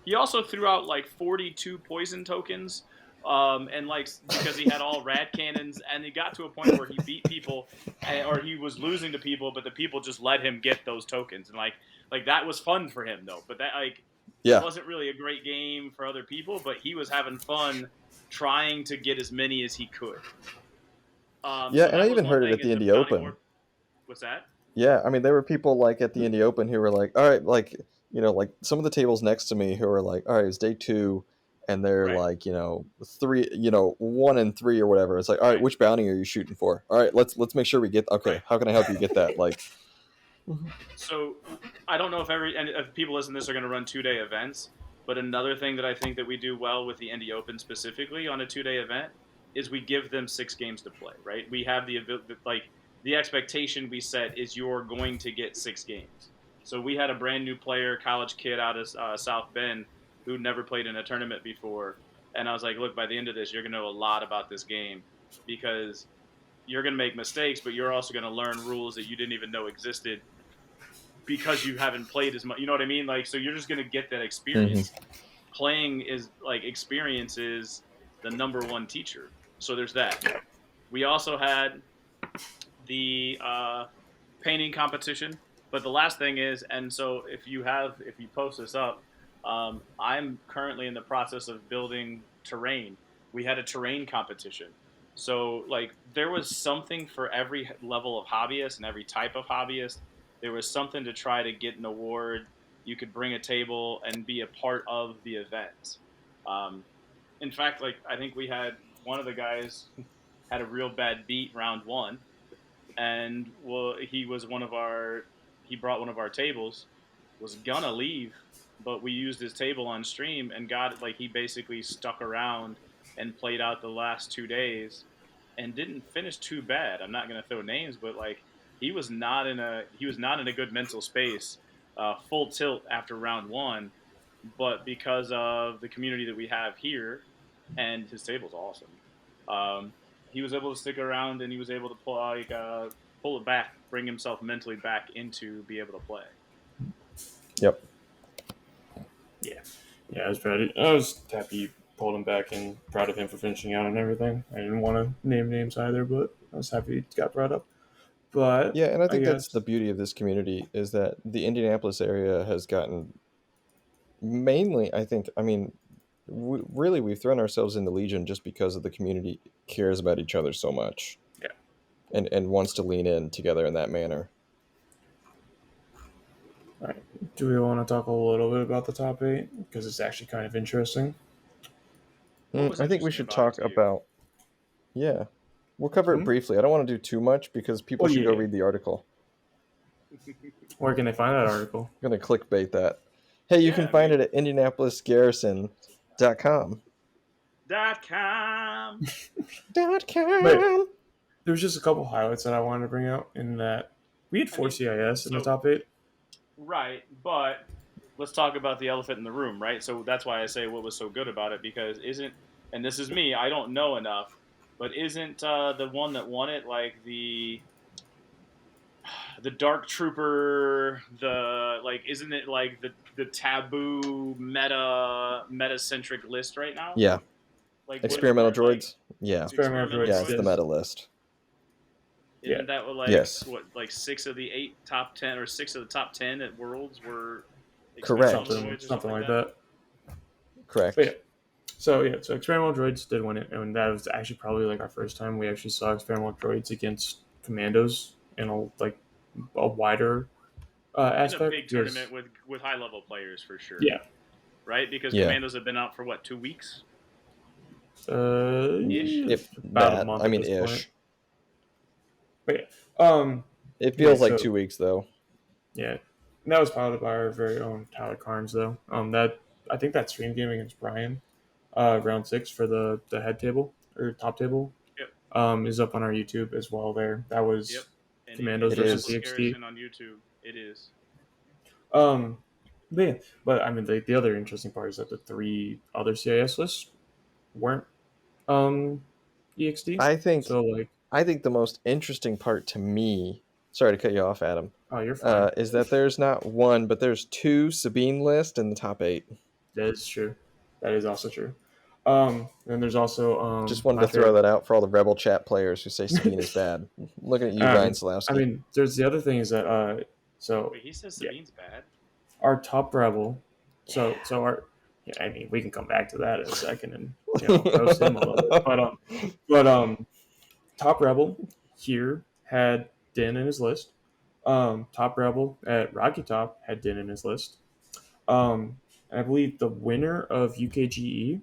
He also threw out like 42 poison tokens, and like because he had all rad cannons, and he got to a point where he beat people, or he was losing to people, but the people just let him get those tokens, and like that was fun for him though. But that like it Yeah. wasn't really a great game for other people, but he was having fun trying to get as many as he could. Yeah, So and that I was even one heard it thing at is the the Indy bounty board. Open. What's that? Yeah, I mean, there were people like at the Indy Open who were like, all right, like, like some of the tables next to me who are like, all right, it's day 2, and they're Right, like, 3, 1 and 3 or whatever. It's like, all right, right, which bounty are you shooting for? All right, let's make sure we get. Okay, right. how can I help you get that? Like, So I don't know if if people listen to this are going to run 2 day events, but another thing that I think that we do well with the Indy Open specifically on a 2 day event is we give them 6 games to play. Right? We have like the expectation we set is you're going to get 6 games. So we had a brand new player, college kid out of South Bend who'd never played in a tournament before, and I was like, look, by the end of this, you're going to know a lot about this game because you're going to make mistakes, but you're also going to learn rules that you didn't even know existed because you haven't played as much. You know what I mean? Like, so you're just gonna get that mhm. experience. Playing is like experience is the number one teacher. So there's that. We also had the painting competition, but the last thing is, and so if you post this up, I'm currently in the process of building terrain. We had a terrain competition. So like there was something for every level of hobbyist and every type of hobbyist. There was something to try to get an award. You could bring a table and be a part of the event. Um, in fact, like I think we had one of the guys had a real bad beat round one, and well, he brought one of our tables, was gonna leave, but we used his table on stream and got it. Like he basically stuck around and played out the last 2 days and didn't finish too bad. I'm not gonna throw names, but like he was not in a good mental space, full tilt after round one, but because of the community that we have here, and his table's awesome. He was able to stick around and he was able to pull it back, bring himself mentally back into be able to play. Yep. Yeah, yeah, I was happy. pulled him back and proud of him for finishing out and everything. I didn't want to name names either, but I was happy it got brought up. But Yeah, and I I think that's the guess beauty of this community is that the Indianapolis area has gotten mainly, I think, I mean, really we've thrown ourselves in the Legion just because of the community cares about each other so much yeah. and wants to lean in together in that manner. All right. Do we want to talk a little bit about the top 8 because it's actually kind of interesting? What was I think we interesting should about it talk to you? about, yeah, we'll cover it Hmm? briefly. I don't want to do too much because people Well, should go yeah. read the article. Where can they find that article? I'm going to clickbait that. Hey, you can Yeah, I find mean, it at IndianapolisGarrison.com. .com. But .com. there was just a couple highlights that I wanted to bring out in that we had I 4 mean, CIS in the so top 8. right, but let's talk about the elephant in the room, right? So that's why I say what was so good about it because isn't, and this is me, I don't know enough, but isn't the one that won it like the Dark Trooper, the like, isn't it like the taboo meta centric list right now? Yeah. Like, Experimental where like droids. Yeah. Experimental experimental Yeah, droids it's the droids? did. meta list. Yeah. Isn't that what Yes. like 6 of the 8 top 10 or 6 of the top 10 at Worlds were experimental Correct. Something droids or something like like that? that. But yeah. Correct. So experimental droids did win it, and that was actually probably like our first time we actually saw experimental droids against commandos in a wider In a aspect. big Because tournament with high level players for sure, yeah, right? Because Yeah. Commandos have been out for what, 2 weeks ish. If about a that, month I at mean, this point. ish. But yeah, It yeah. feels like So 2 weeks though. yeah, and that was piloted by our very own Tyler Carnes, though. That I think that stream game against Brian, round 6 for the head table or top table, Yep, is up on our YouTube as well. There, that yep. was And Commandos It versus is. Indianapolis EXT. Garrison on YouTube, it is. Um, but yeah, but I mean the other interesting part is that the 3 other CIS lists weren't um EXT. I think So like, I think the most interesting part to me, sorry to cut you off, Adam, oh, you're fine. is that there's not one, but there's 2 Sabine lists in the top 8. That is true. That is also true. And there's also Just wanted my to throw favorite. that out for all the Rebel chat players who say Sabine is bad. Looking at you, Ryan I Salowski. mean, there's the other thing is that so Wait, he says yeah, Sabine's bad. our top rebel. So our, yeah, I mean, we can come back to that in a second and roast him a little bit. But top rebel here had Din in his list. Top rebel at Rocky Top had Din in his list. I believe the winner of UKGE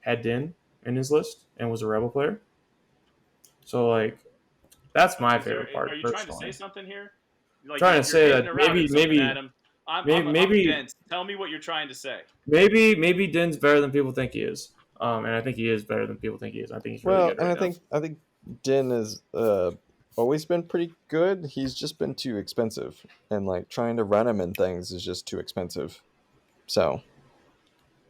had Din in his list and was a rebel player. So like, that's my Is there? favorite Are part you trying to say personally. something here? Like Trying to you're say hinting that around maybe at something, maybe Adam. I'm maybe I'm maybe dense. Tell me what you're trying to say. maybe Din's better than people think he is. And I think he is better than people think he is. I think he's really Well, good and right I now. think I think Din has always been pretty good. He's just been too expensive, and like trying to run him and things is just too expensive. So,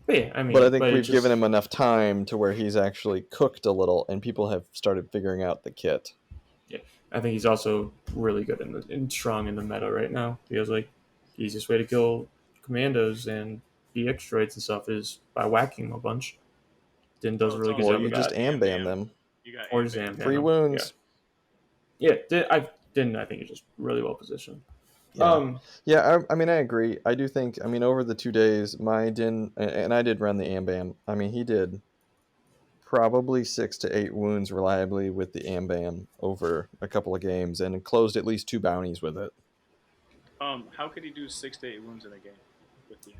But yeah, I but I mean, think but it we've given just, him enough time to where he's actually cooked a little, and people have started figuring out the kit. yeah, I think he's also really good and strong in the meta right now. Because like, the easiest way to kill commandos and BX droids and stuff is by whacking them a bunch. Din does Well, a it's really good also Or job you of you got just that. ambam Ambam. them. You got Or just Ambam. am Free him. Yeah, wounds. yeah. I think he's just really well positioned. Yeah. Yeah, I mean, I agree. I do think, I mean, over the 2 days, my Din, and I did run the Ambam. I mean, he did probably 6 to 8 wounds reliably with the Ambam over a couple of games and closed at least 2 bounties with it. How could he do 6 to 8 wounds in a game with the Ambam?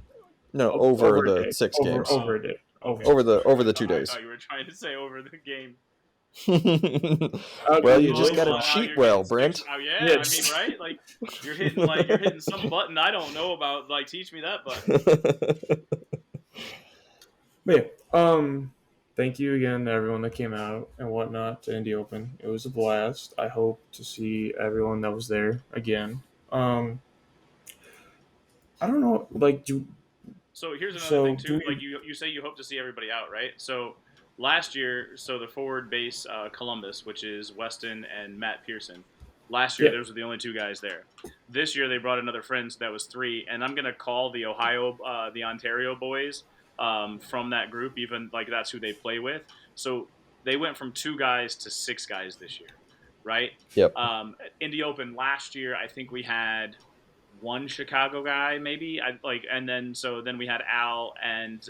No, over Over a the day. 6 games. Over a day. Okay. Over the Okay. over the 2 days. I thought you were trying to say over the game. Well, you Yeah, just Din- got to Wow, cheat you're well, getting Brent. Oh yeah, Yeah, I mean, right? Like you're hitting some button I don't know about. Like teach me that button. But yeah, thank you again to everyone that came out and whatnot to Indy Open. It was a blast. I hope to see everyone that was there again. I don't know, like, So here's another so thing do too. Like we? you say you hope to see everybody out, right? So last year, so the forward base Columbus, which is Weston and Matt Pearson. Last year, Yeah, those were the only 2 guys there. This year, they brought another friend, so that was 3. And I'm gonna call the Ontario boys from that group, even like that's who they play with. So they went from 2 guys to 6 guys this year, right? Yep. Indy Open last year, I think we had one Chicago guy, maybe. And then we had Al and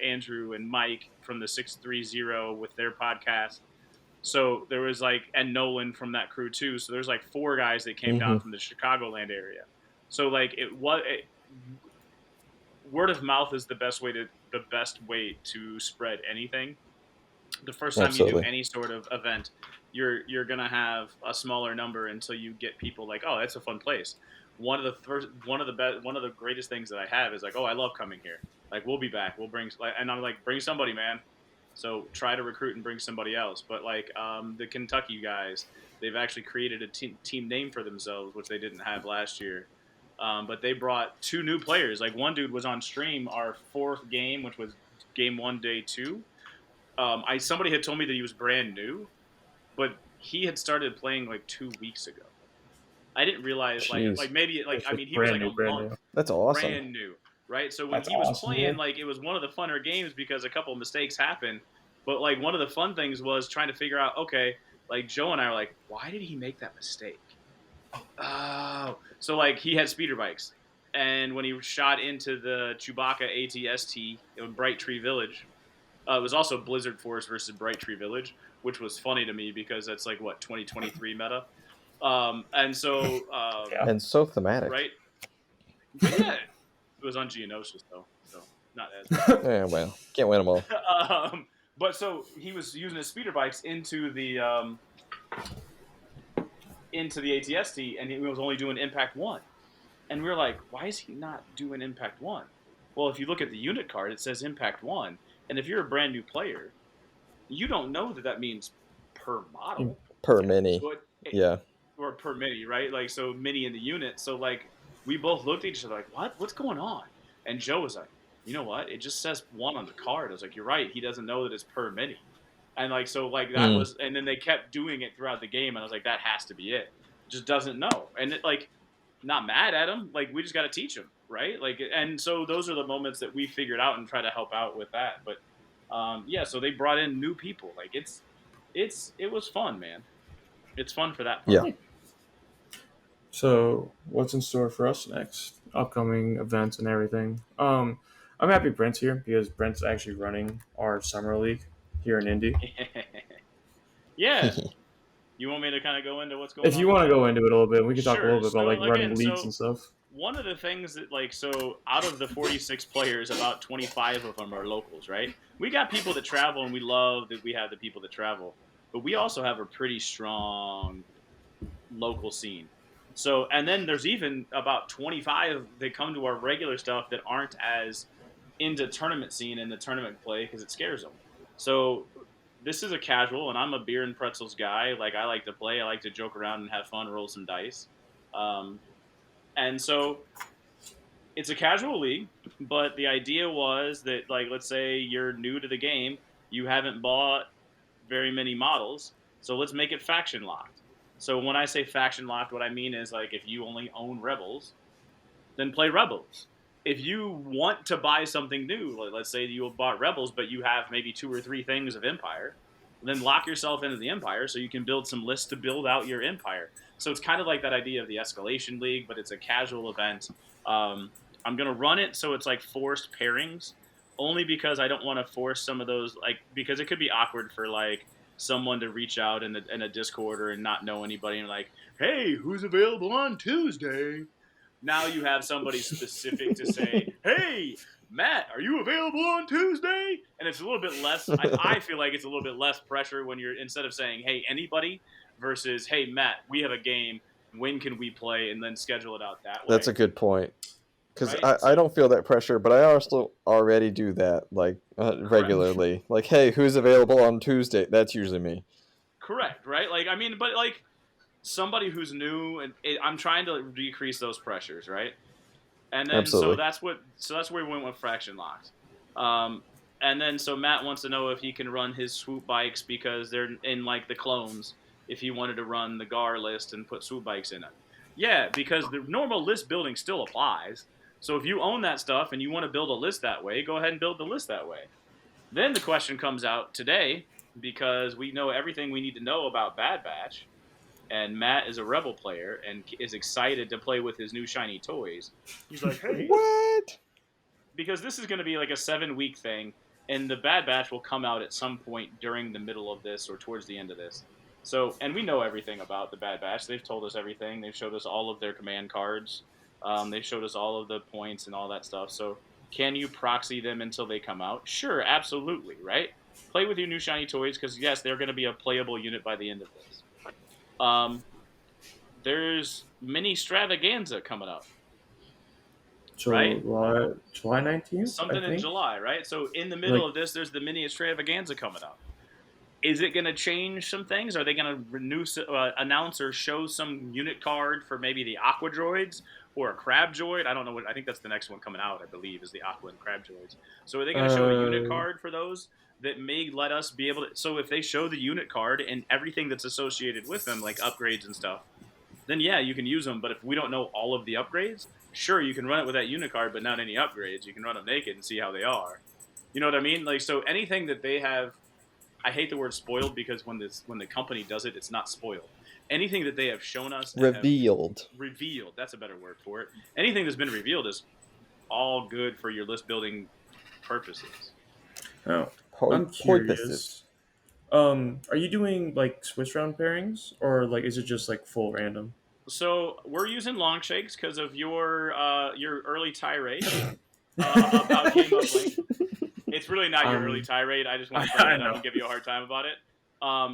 Andrew and Mike from the 630 with their podcast. So there was and Nolan from that crew too. So there's 4 guys that came down from the Chicagoland area. So word of mouth is the best way to spread anything. The first time you do Absolutely. any sort of event, you're gonna have a smaller number until you get people oh, that's a fun place. One of the greatest things that I have is oh, I love coming here. We'll be back. We'll bring and I'm bring somebody, man. So try to recruit and bring somebody else. But the Kentucky guys, they've actually created a team name for themselves, which they didn't have last year. But they brought 2 new players. One dude was on stream our 4th game, which was game 1, day 2. Somebody had told me that he was brand new, but he had started playing 2 weeks ago. I didn't realize Jeez. maybe he was a brand month new. That's awesome. brand new, right? So when That's he was awesome, playing, yeah. it was one of the funner games because a couple of mistakes happened. But one of the fun things was trying to figure out, okay, Joe and I were why did he make that mistake? Oh, so he had speeder bikes, and when he shot into the Chewbacca ATST in Bright Tree Village, it was also Blizzard Force versus Bright Tree Village, which was funny to me because that's 2023 meta. And so Yeah. And so thematic. right, but yeah, it was on Geonosis though, so not as Yeah, well, can't win them all. but so he was using his speeder bikes into the ATST, and he was only doing Impact 1. And we were why is he not doing Impact 1? Well, if you look at the unit card, it says Impact 1. And if you're a brand new player, you don't know that means per model. Per mini. So Yeah. Or per mini, right? So mini in the unit. So we both looked at each other what? What's going on? And Joe was you know what? It just says 1 on the card. I was you're right. He doesn't know that it's per mini. And that was, and then they kept doing it throughout the game, and I was that has to be it. Just doesn't know, and it not mad at him. We just got to teach him, right? And so those are the moments that we figured out and try to help out with that. But yeah, so they brought in new people. It was fun, man. It's fun for that part. Yeah. So what's in store for us next? Upcoming events and everything. I'm happy Brent's here because Brent's actually running our summer league here in Indy. Yeah. You want me to kind of go into what's going on? If you want to go into it a little bit, we can talk a Sure. little bit about running leagues and stuff. One of the things that so out of the 46 players, about 25 of them are locals, right? We got people that travel, and we love that we have the people that travel, but we also have a pretty strong local scene. So, and then there's even about 25 that come to our regular stuff that aren't as into tournament scene and the tournament play because it scares them. So this is a casual, and I'm a beer and pretzels guy. I like to play. I like to joke around and have fun, roll some dice. And so it's a casual league, but the idea was that, let's say you're new to the game, you haven't bought very many models, so let's make it faction locked. So when I say faction locked, what I mean is if you only own Rebels, then play Rebels. If you want to buy something new, let's say you bought Rebels, but you have maybe 2 or 3 things of Empire, then lock yourself into the Empire so you can build some lists to build out your Empire. So it's kind of like that idea of the Escalation League, but it's a casual event. I'm going to run it so it's forced pairings, only because I don't want to force some of those, because it could be awkward for someone to reach out in a Discord or and not know anybody and hey, who's available on Tuesday? Now you have somebody specific to say, hey, Matt, are you available on Tuesday? And it's a little bit less, I feel like it's a little bit less pressure when you're, instead of saying, hey, anybody, versus, hey, Matt, we have a game, when can we play, and then schedule it out that way. That's a good point. Because Right? I don't feel that pressure, but I also already do that regularly. Hey, who's available on Tuesday? That's usually me. Correct, right? But somebody who's new, and I'm trying to decrease those pressures, right? And then Absolutely. so that's where we went with Fraction Locked. And then so Matt wants to know if he can run his swoop bikes because they're in the clones. If he wanted to run the GAR list and put swoop bikes in it, yeah, because the normal list building still applies. So if you own that stuff and you want to build a list that way, go ahead and build the list that way. Then the question comes out today, because we know everything we need to know about Bad Batch, and Matt is a Rebel player and is excited to play with his new shiny toys. He's like, hey, What? because this is going to be like a 7-week thing, and the Bad Batch will come out at some point during the middle of this or towards the end of this. So, and we know everything about the Bad Batch. They've told us everything. They've showed us all of their command cards. They've showed us all of the points and all that stuff. So, can you proxy them until they come out? Sure, absolutely, right? Play with your new shiny toys, because yes, they're going to be a playable unit by the end of this. There's mini Stravaganza coming up, right? July 19th, Something I in think. July, right? So in the middle Like- of this, there's the mini Extravaganza coming up. Is it going to change some things? Are they going to announce or show some unit card for maybe the Aqua Droids or a Crab Droid? I don't know what. I think that's the next one coming out, I believe, is the Aqua and Crab Droids. So are they going to show a unit card for those that may let us be able to? So if they show the unit card and everything that's associated with them, like upgrades and stuff, then yeah, you can use them. But if we don't know all of the upgrades, sure, you can run it with that unit card, but not any upgrades. You can run them naked and see how they are. You know what I mean? Like, so anything that they have, I hate the word spoiled, because when the company does it, it's not spoiled. Anything that they have shown us, Revealed. Revealed. That's a better word for it. Anything that's been revealed is all good for your list building purposes. Oh, I'm curious. Are you doing like Swiss round pairings, or like is it just like full random? So we're using long shakes because of your early tirade about Game Up Link. It's really not your early tirade. I just want to bring that up and give you a hard time about it.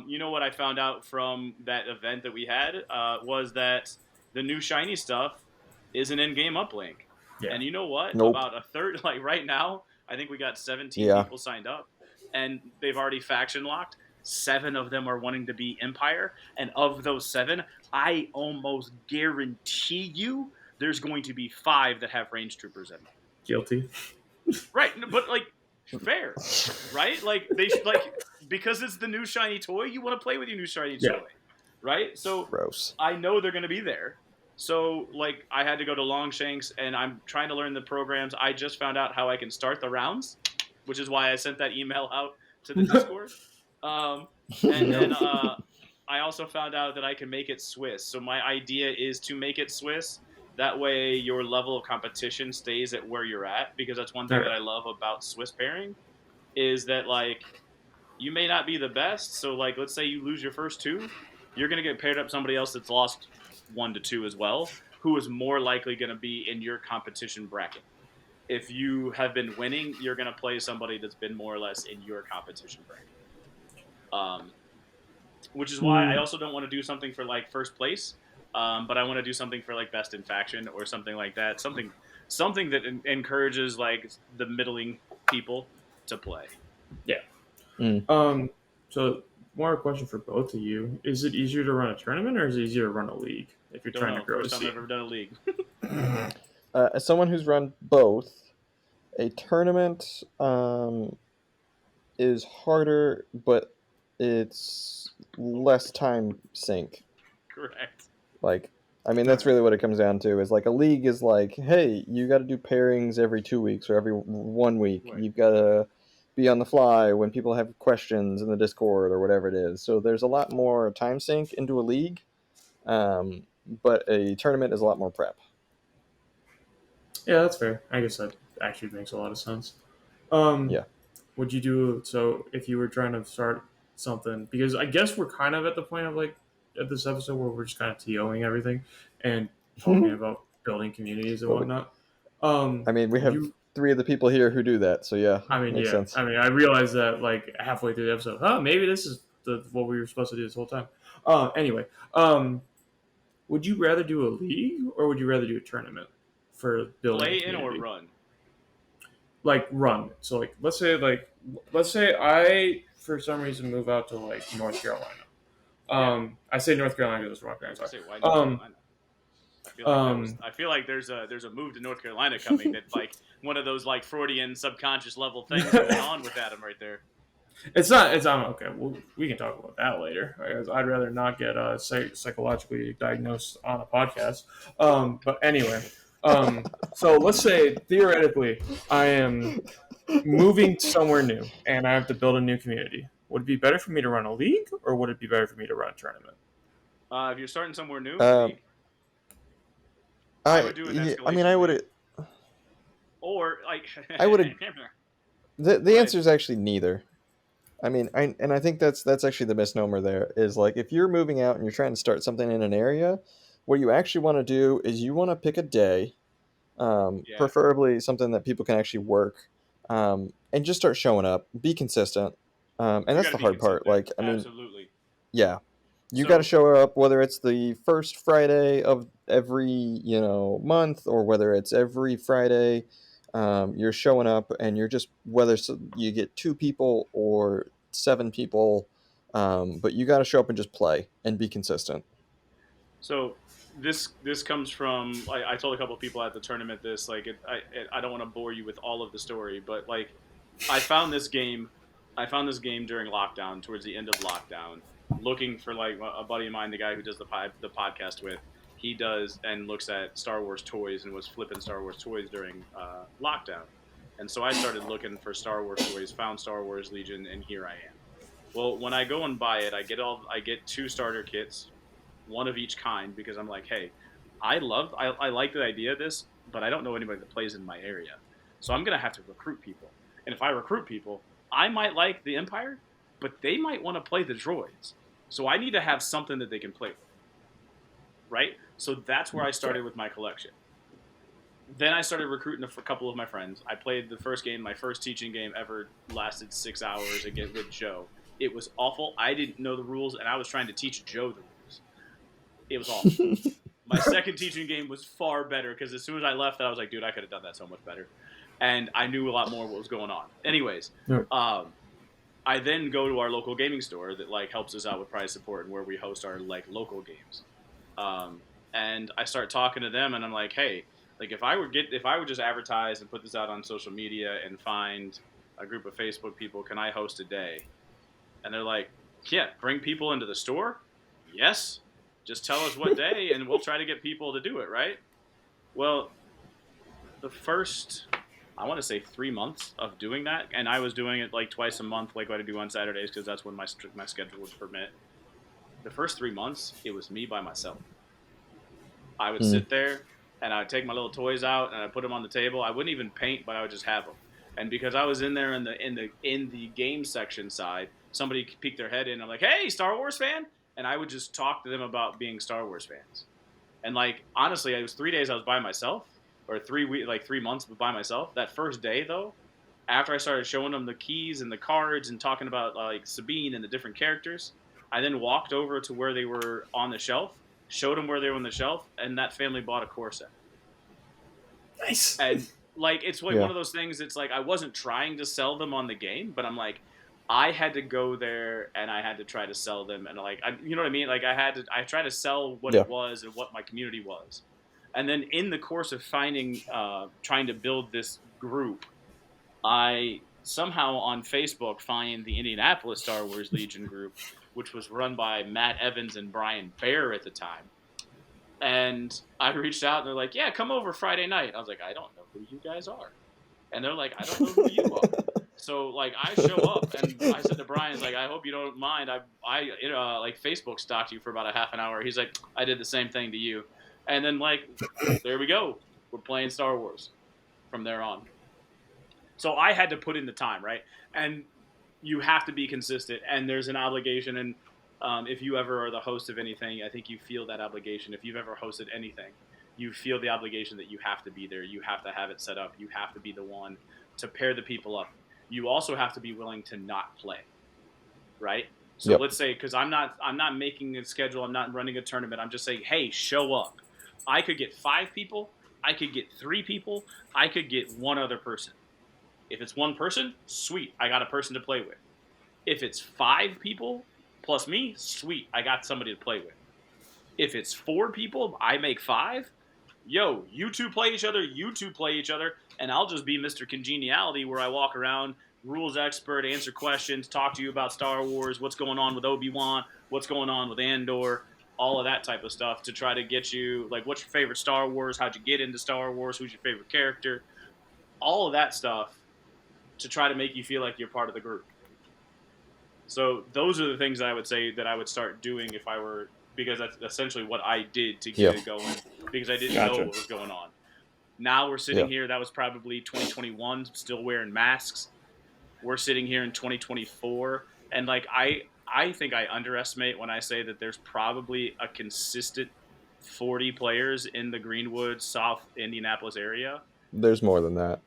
You know what I found out from that event that we had was that the new shiny stuff is an in-game uplink. Yeah. And you know what? Nope. About a third, like right now, I think we got 17 people signed up, and they've already faction locked. 7 of them are wanting to be Empire, and of those 7, I almost guarantee you there's going to be 5 that have range troopers in them. Guilty. Right, but like fair, right? Like they because it's the new shiny toy. You want to play with your new shiny toy, right? So gross. I know they're going to be there. So like I had to go to Longshanks, and I'm trying to learn the programs. I just found out how I can start the rounds, which is why I sent that email out to the Discord. And then I also found out that I can make it Swiss. So my idea is to make it Swiss. That way your level of competition stays at where you're at, because that's one thing that I love about Swiss pairing is that, like, you may not be the best. So, like, let's say you lose your first 2. You're going to get paired up with somebody else that's lost 1 to 2 as well, who is more likely going to be in your competition bracket. If you have been winning, you're going to play somebody that's been more or less in your competition bracket. Which is why I also don't want to do something for, like, first place. But I want to do something for like best in faction or something like that. Something that encourages like the middling people to play. Yeah. So more a question for both of you: is it easier to run a tournament, or is it easier to run a league if you're trying to grow? First time I've ever done a league. As someone who's run both, a tournament is harder, but it's less time sink. Correct. Like, I mean, that's really what it comes down to. Is like a league is like, hey, you got to do pairings every 2 weeks or every 1 week. Right. You've got to be on the fly when people have questions in the Discord or whatever it is. So there's a lot more time sink into a league, but a tournament is a lot more prep. Yeah, that's fair. I guess that actually makes a lot of sense. Yeah. Would you do so if you were trying to start something? Because I guess we're kind of at the point of like at this episode where we're just kind of TOing everything and talking about building communities and whatnot. I mean, we have 3 of the people here who do that, so yeah. I mean, makes sense. I mean, I realized that like halfway through the episode, maybe this is what we were supposed to do this whole time. Anyway, would you rather do a league or would you rather do a tournament for building? Play in or run? Like run. So like let's say I for some reason move out to like North Carolina. I say North Carolina because it's North Carolina. I say why North Carolina? I feel like there's a move to North Carolina coming that like one of those like Freudian subconscious level things going on with Adam right there. It's not okay. Well, we can talk about that later. I'd rather not get psychologically diagnosed on a podcast. But anyway, So let's say theoretically, I am moving somewhere new and I have to build a new community. Would it be better for me to run a league, or would it be better for me to run a tournament? If you're starting somewhere new, Um, league, I would do an I mean, escalation league, or like, I would. The go ahead. answer is actually neither. I mean, I think that's actually the misnomer there is like if you're moving out and you're trying to start something in an area, what you actually want to do is you want to pick a day, Yeah, preferably something that people can actually work, and just start showing up, be consistent, and you that's got to the be hard part. consistent. Like, I mean, Absolutely. yeah, you got to So show up whether it's the first Friday of every month or whether it's every Friday. You're showing up and you're just whether you get 2 people or 7 people, but you got to show up and just play and be consistent. So this comes from I told a couple of people at the tournament this I don't want to bore you with all of the story, but like I found this game I found this game during lockdown, towards the end of lockdown, looking for like a buddy of mine, the guy who does the podcast with. He does and looks at Star Wars toys and was flipping Star Wars toys during lockdown, and so I started looking for Star Wars toys, found Star Wars Legion, and here I am. Well, when I go and buy it, I get 2 starter kits, one of each kind, because I'm like, hey, I like the idea of this, but I don't know anybody that plays in my area, so I'm gonna have to recruit people. And if I recruit people, I might like the Empire, but they might want to play the droids. So I need to have something that they can play with, right? So that's where I started with my collection. Then I started recruiting a couple of my friends. I played the first game, my first teaching game ever, lasted 6 hours again with Joe. It was awful. I didn't know the rules, and I was trying to teach Joe the rules. It was awful. My second teaching game was far better because as soon as I left, I was like, dude, I could have done that so much better, and I knew a lot more what was going on. Anyways, Yeah. I then go to our local gaming store that like helps us out with prize support and where we host our like local games. Um, and I start talking to them, and I'm like, hey, like if I would just advertise and put this out on social media and find a group of Facebook people, can I host a day? And they're like, yeah, bring people into the store. Yes, just tell us what day, and we'll try to get people to do it. Right? Well, the first, I want to say 3 months of doing that, and I was doing it like twice a month, like what I do on Saturdays, because that's when my schedule would permit. The first 3 months, it was me by myself. I would Mm. sit there and I would take my little toys out and I put them on the table. I wouldn't even paint, but I would just have them. And because I was in there in the game section side, somebody peeked their head in. I'm like, "Hey, Star Wars fan!" And I would just talk to them about being Star Wars fans. And like honestly, it was 3 days I was by myself, or 3 months by myself. That first day though, after I started showing them the keys and the cards and talking about like Sabine and the different characters, I then walked over to where they were on the shelf, showed them where they were on the shelf, and that family bought a core set. Nice. And like it's like Yeah. one of those things. It's like I wasn't trying to sell them on the game, but I'm like, I had to go there and I had to try to sell them, and like you know what I mean. Like I tried to sell what Yeah. it was and what my community was, and then in the course of trying to build this group, I somehow on Facebook find the Indianapolis Star Wars Legion group, which was run by Matt Evans and Brian Baer at the time. And I reached out and they're like, "Yeah, come over Friday night." I was like, "I don't know who you guys are," and they're like, "I don't know who you are." So like I show up and I said to Brian, like, "I hope you don't mind. Like Facebook stalked you for about a half an hour." He's like, "I did the same thing to you," and then like there we go. We're playing Star Wars from there on. So I had to put in the time, right? And you have to be consistent, and there's an obligation. And if you ever are the host of anything, I think you feel that obligation. If you've ever hosted anything, you feel the obligation that you have to be there. You have to have it set up. You have to be the one to pair the people up. You also have to be willing to not play, right? So Yep. let's say, because I'm not making a schedule. I'm not running a tournament. I'm just saying, hey, show up. I could get 5 people. I could get 3 people. I could get one other person. If it's one person, sweet, I got a person to play with. If it's 5 people plus me, sweet, I got somebody to play with. If it's 4 people, I make 5. Yo, you two play each other, you two play each other, and I'll just be Mr. Congeniality where I walk around, rules expert, answer questions, talk to you about Star Wars, what's going on with Obi-Wan, what's going on with Andor, all of that type of stuff to try to get you, like, what's your favorite Star Wars? How'd you get into Star Wars? Who's your favorite character? All of that stuff to try to make you feel like you're part of the group. So those are the things that I would say that I would start doing if I were, because that's essentially what I did to get it going, because I didn't know what was going on. Now we're sitting here, that was probably 2021, still wearing masks. We're sitting here in 2024, and like I think I underestimate when I say that there's probably a consistent 40 players in the Greenwood, South Indianapolis area. There's more than that.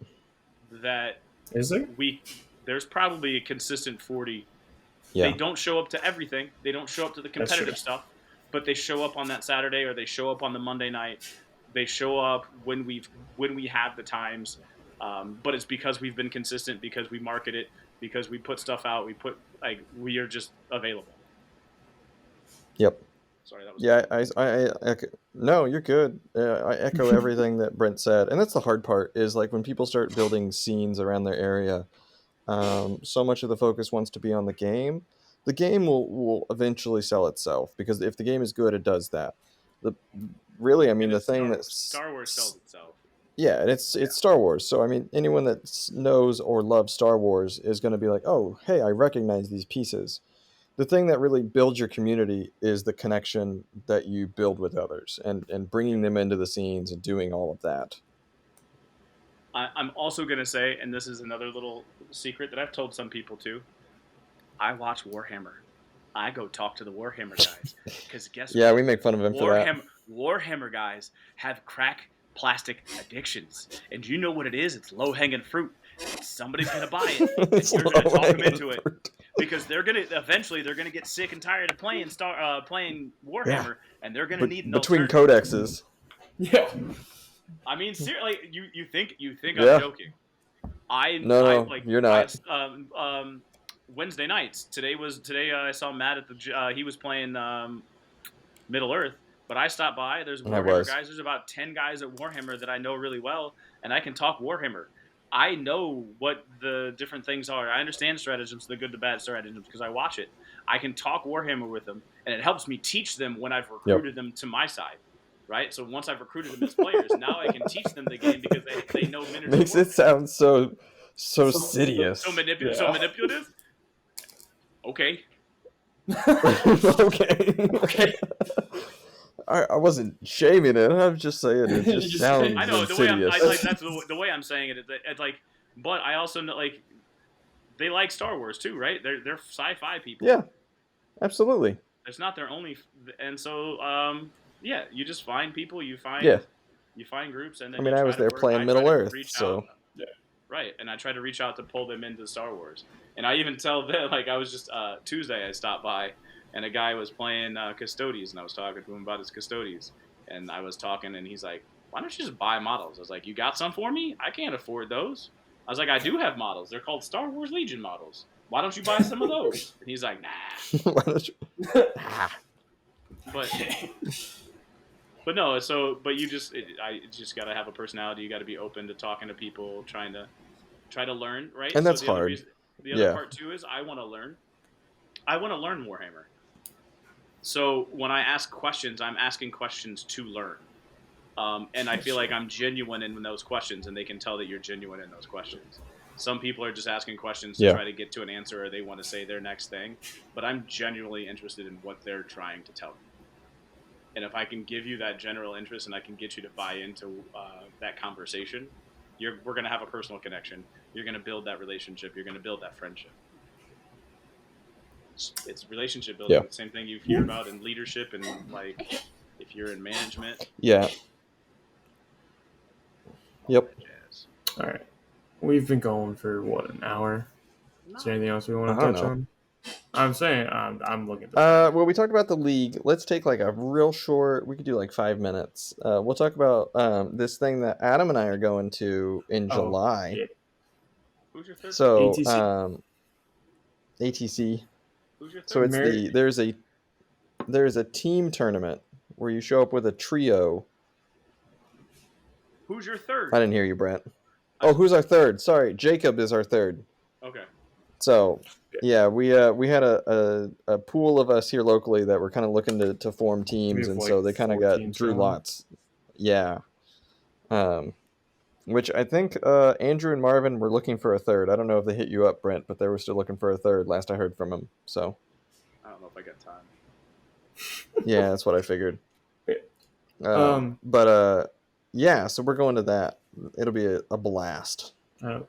That is there? There's probably a consistent 40. Yeah. They don't show up to everything. They don't show up to the competitive stuff, but they show up on that Saturday, or they show up on the Monday night. They show up when we have the times, but it's because we've been consistent, because we market it, because we put stuff out. We are just available. Yep. Sorry, that was. Yeah, I echo, no, you're good. I echo everything that Brent said, and that's the hard part. Is like when people start building scenes around their area. So much of the focus wants to be on the game. The game will eventually sell itself, because if the game is good, it does that. The thing that Star Wars sells itself. Yeah, and it's Star Wars. So I mean, anyone that knows or loves Star Wars is going to be like, oh, hey, I recognize these pieces. The thing that really builds your community is the connection that you build with others, and bringing them into the scenes and doing all of that. I'm also going to say, and this is another little secret that I've told some people too, I watch Warhammer. I go talk to the Warhammer guys. Because guess what? Yeah, we make fun of him for that. Warhammer guys have crack plastic addictions. And you know what it is? It's low-hanging fruit. Somebody's going to buy it. And you're going to talk them into it. Because eventually they're going to get sick and tired of playing Warhammer, and they're going to need between codexes. Yeah. I mean, seriously, you think I'm joking? No, you're not. Wednesday nights. Today I saw Matt at he was playing Middle Earth, but I stopped by. There's Warhammer guys. There's about 10 guys at Warhammer that I know really well, and I can talk Warhammer. I know what the different things are. I understand stratagems, the good, the bad stratagems, because I watch it. I can talk Warhammer with them, and it helps me teach them when I've recruited them to my side. Right, so once I've recruited them as players, now I can teach them the game because they know miniature. Makes it sound so sidious. So manipulative. Okay. Okay. I wasn't shaming it. I'm just saying it just sounds. I know insidious. that's the way I'm saying it. It's like, but I also know, like, they like Star Wars too, right? They're sci-fi people. Yeah, absolutely. It's not their only, and so yeah, you just find people. You find groups, and then I was there playing Middle Earth, so right. And I try to reach out to pull them into Star Wars, and I even tell them, like, I was just Tuesday I stopped by, and a guy was playing Custodes, and I was talking to him about his Custodes, and I was talking, and he's like, "Why don't you just buy models?" I was like, "You got some for me? I can't afford those." I was like, "I do have models. They're called Star Wars Legion models. Why don't you buy some of those?" And he's like, "Nah." Why don't you? But no, but you just got to have a personality. You got to be open to talking to people, try to learn, right? And that's hard. The other part too is I want to learn. I want to learn Warhammer. So when I ask questions, I'm asking questions to learn. And I feel like I'm genuine in those questions, and they can tell that you're genuine in those questions. Some people are just asking questions to try to get to an answer, or they want to say their next thing. But I'm genuinely interested in what they're trying to tell me. And if I can give you that general interest, and I can get you to buy into that conversation, we're going to have a personal connection. You're going to build that relationship. You're going to build that friendship. It's relationship building. The same thing you hear about in leadership, and like if you're in management. Yeah. Yep. All right. We've been going for an hour? Is there anything else we want to touch on? I'm saying I'm looking. Well, we talked about the league. Let's take like a real short. We could do like 5 minutes. We'll talk about this thing that Adam and I are going to in July. Yeah. Who's your third? So ATC. ATC. Who's your third? So it's there's a team tournament where you show up with a trio. Who's your third? I didn't hear you, Brent. Oh, who's our third? Sorry, Jacob is our third. Okay. So Yeah, we had a pool of us here locally that were kind of looking to form We teams, have and like so they kind of four got teams drew going. lots. Yeah, which I think Andrew and Marvin were looking for a third. I don't know if they hit you up, Brent, but they were still looking for a third. Last I heard from them. So I don't know if I got time. yeah, that's what I figured. Yeah. But yeah, so we're going to that. It'll be a blast.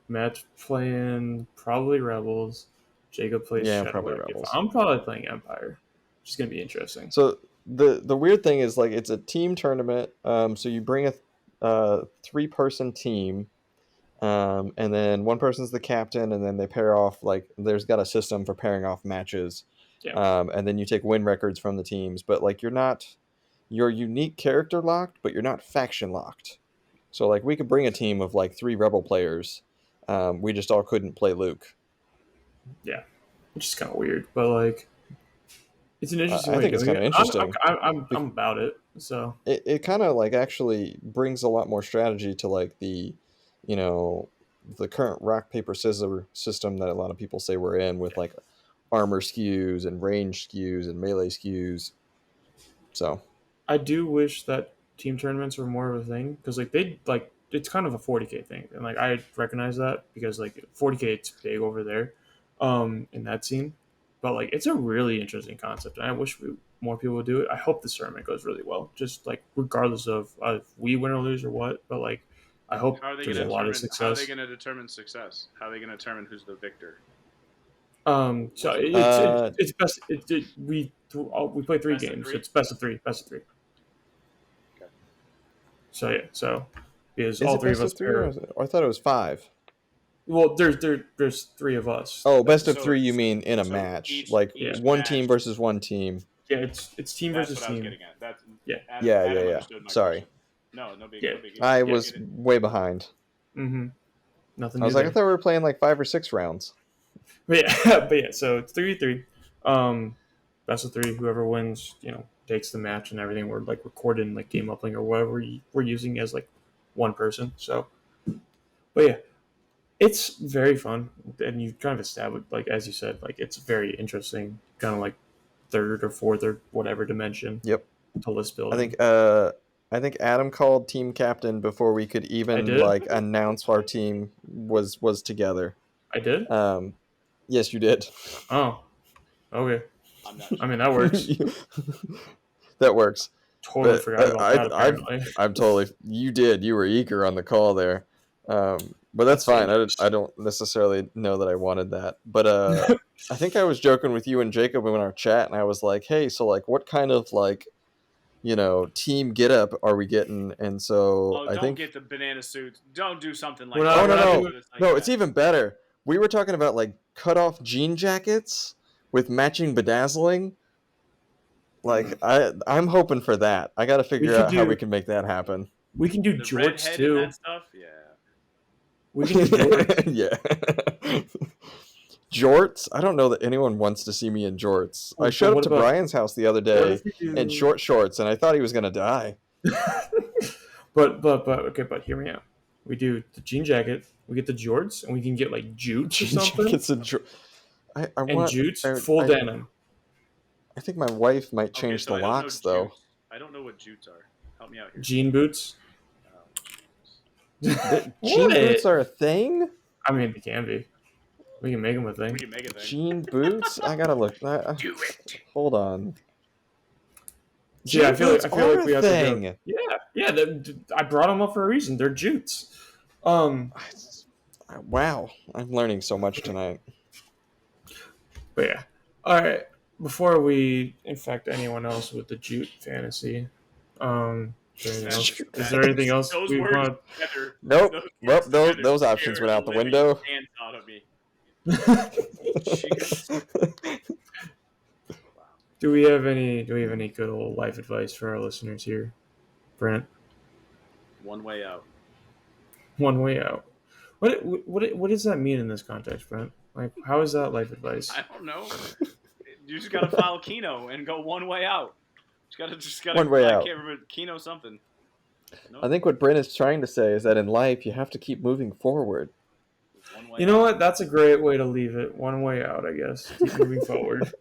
Matt's playing probably Rebels. Jacob plays Yeah, Shadow probably Active. Rebels. I'm probably playing Empire. Which is gonna be interesting. So the weird thing is like it's a team tournament. So you bring a 3-person team, and then one person's the captain, and then they pair off. Like there's got a system for pairing off matches, Yeah. and then you take win records from the teams. But like you're unique character locked, but you're not faction locked. So like we could bring a team of like 3 rebel players. We just all couldn't play Luke. Yeah. Which is kind of weird, but like it's an interesting I way of think it's doing kind it. of interesting. I'm about it. So It kind of like actually brings a lot more strategy to like you know, the current rock paper scissor system that a lot of people say we're in with like armor skews and range skews and melee skews. So I do wish that team tournaments were more of a thing because like they like it's kind of a 40K thing, and like I recognize that because like 40K it's big over there, in that scene, but like it's a really interesting concept, and I wish more people would do it. I hope this tournament goes really well, just like regardless of if we win or lose or what, but like I hope How are they there's going a to lot of determine? How are they success. going to determine success? How are they going to determine who's the victor? So What's the it's best. We play three best of games. three? It's best of three. Best of three. Okay. So yeah. So because is all it three of best us of 3 are or I thought it was 5? well, there's three of us. Oh, best of So 3 you mean in a so match, each like Yeah, each one team match. versus one team. yeah. It's team That's versus what I was team. getting at. That's Yeah, Adam. Yeah, yeah, Adam yeah. understood my Sorry. question. No, no big, yeah, no biggie. I yeah. was Get it. way behind. Mm-hmm. Nothing I new was like I there. thought we were playing like 5 or 6 rounds. But yeah, but yeah. So it's 3v3. Best of three. Whoever wins, takes the match and everything. We're like recording like game uplink or whatever we're using as like one person. So, but yeah, it's very fun, and you kind of established, like as you said, like it's very interesting, kind of like third or fourth or whatever dimension Yep. to list I building. think uh I think Adam called team captain before we could I even did. like announce our team was together. I did. Um yes, you did. Oh, okay. I'm not I sure. mean that works. That works. Totally But forgot about that. I've Apparently, I'm totally you did. You were eager on the call there. But that's that's fine. dangerous. I don't necessarily know that I wanted that. But I think I was joking with you and Jacob in our chat and I was like, "Hey, so like what kind of like team get up are we getting?" And so Oh, I don't think get the banana suit. Don't do something like We're that. not. oh no We're not Don't no doing. do this like no, it's that. even better. We were talking about like cut off jean jackets with matching bedazzling. Like I'm hoping for that. I got to We figure could out how we do. can make that happen. We can do The red jorts head and too. that stuff. Yeah. We can do jorts. Yeah. Jorts? I don't know that anyone wants to see me in jorts. I But showed up what to about Brian's house the other what day if we in do? short shorts and I thought he was going to die. But okay. But hear me out. We do the jean jacket. We get the jorts, and we can get like jutes or Jean something. jackets and jorts. I And want jutes I, full I denim. I think my wife might Okay, change so the I don't know locks though. jutes. I don't know what jutes are. Help me out here. Jean boots. Jean What? boots are a thing? I mean, they can be. We can make them a We thing. can make a thing. Jean boots? I gotta look. Do it. Hold on. See, I Jean feel like boots I feel are like a we have to go. thing. Yeah, yeah. I brought them up for a reason. They're jutes. Wow, I'm learning so much tonight. But yeah. All right. Before we infect anyone else with the jute fantasy, is there anything else Those we words want? together. Nope. Those Well, words together those options scared went the out the living window. pants out of me. Do we have any good old life advice for our listeners here, Brent? One way out. One way out. What does that mean in this context, Brent? Like, how is that life advice? I don't know. You just gotta file Keno and go one way out. Just gotta. One way I out. can't remember Keno something. No? I think what Brent is trying to say is that in life you have to keep moving forward. One way You know out. what? That's a great way to leave it. One way out, I guess. Keep moving forward.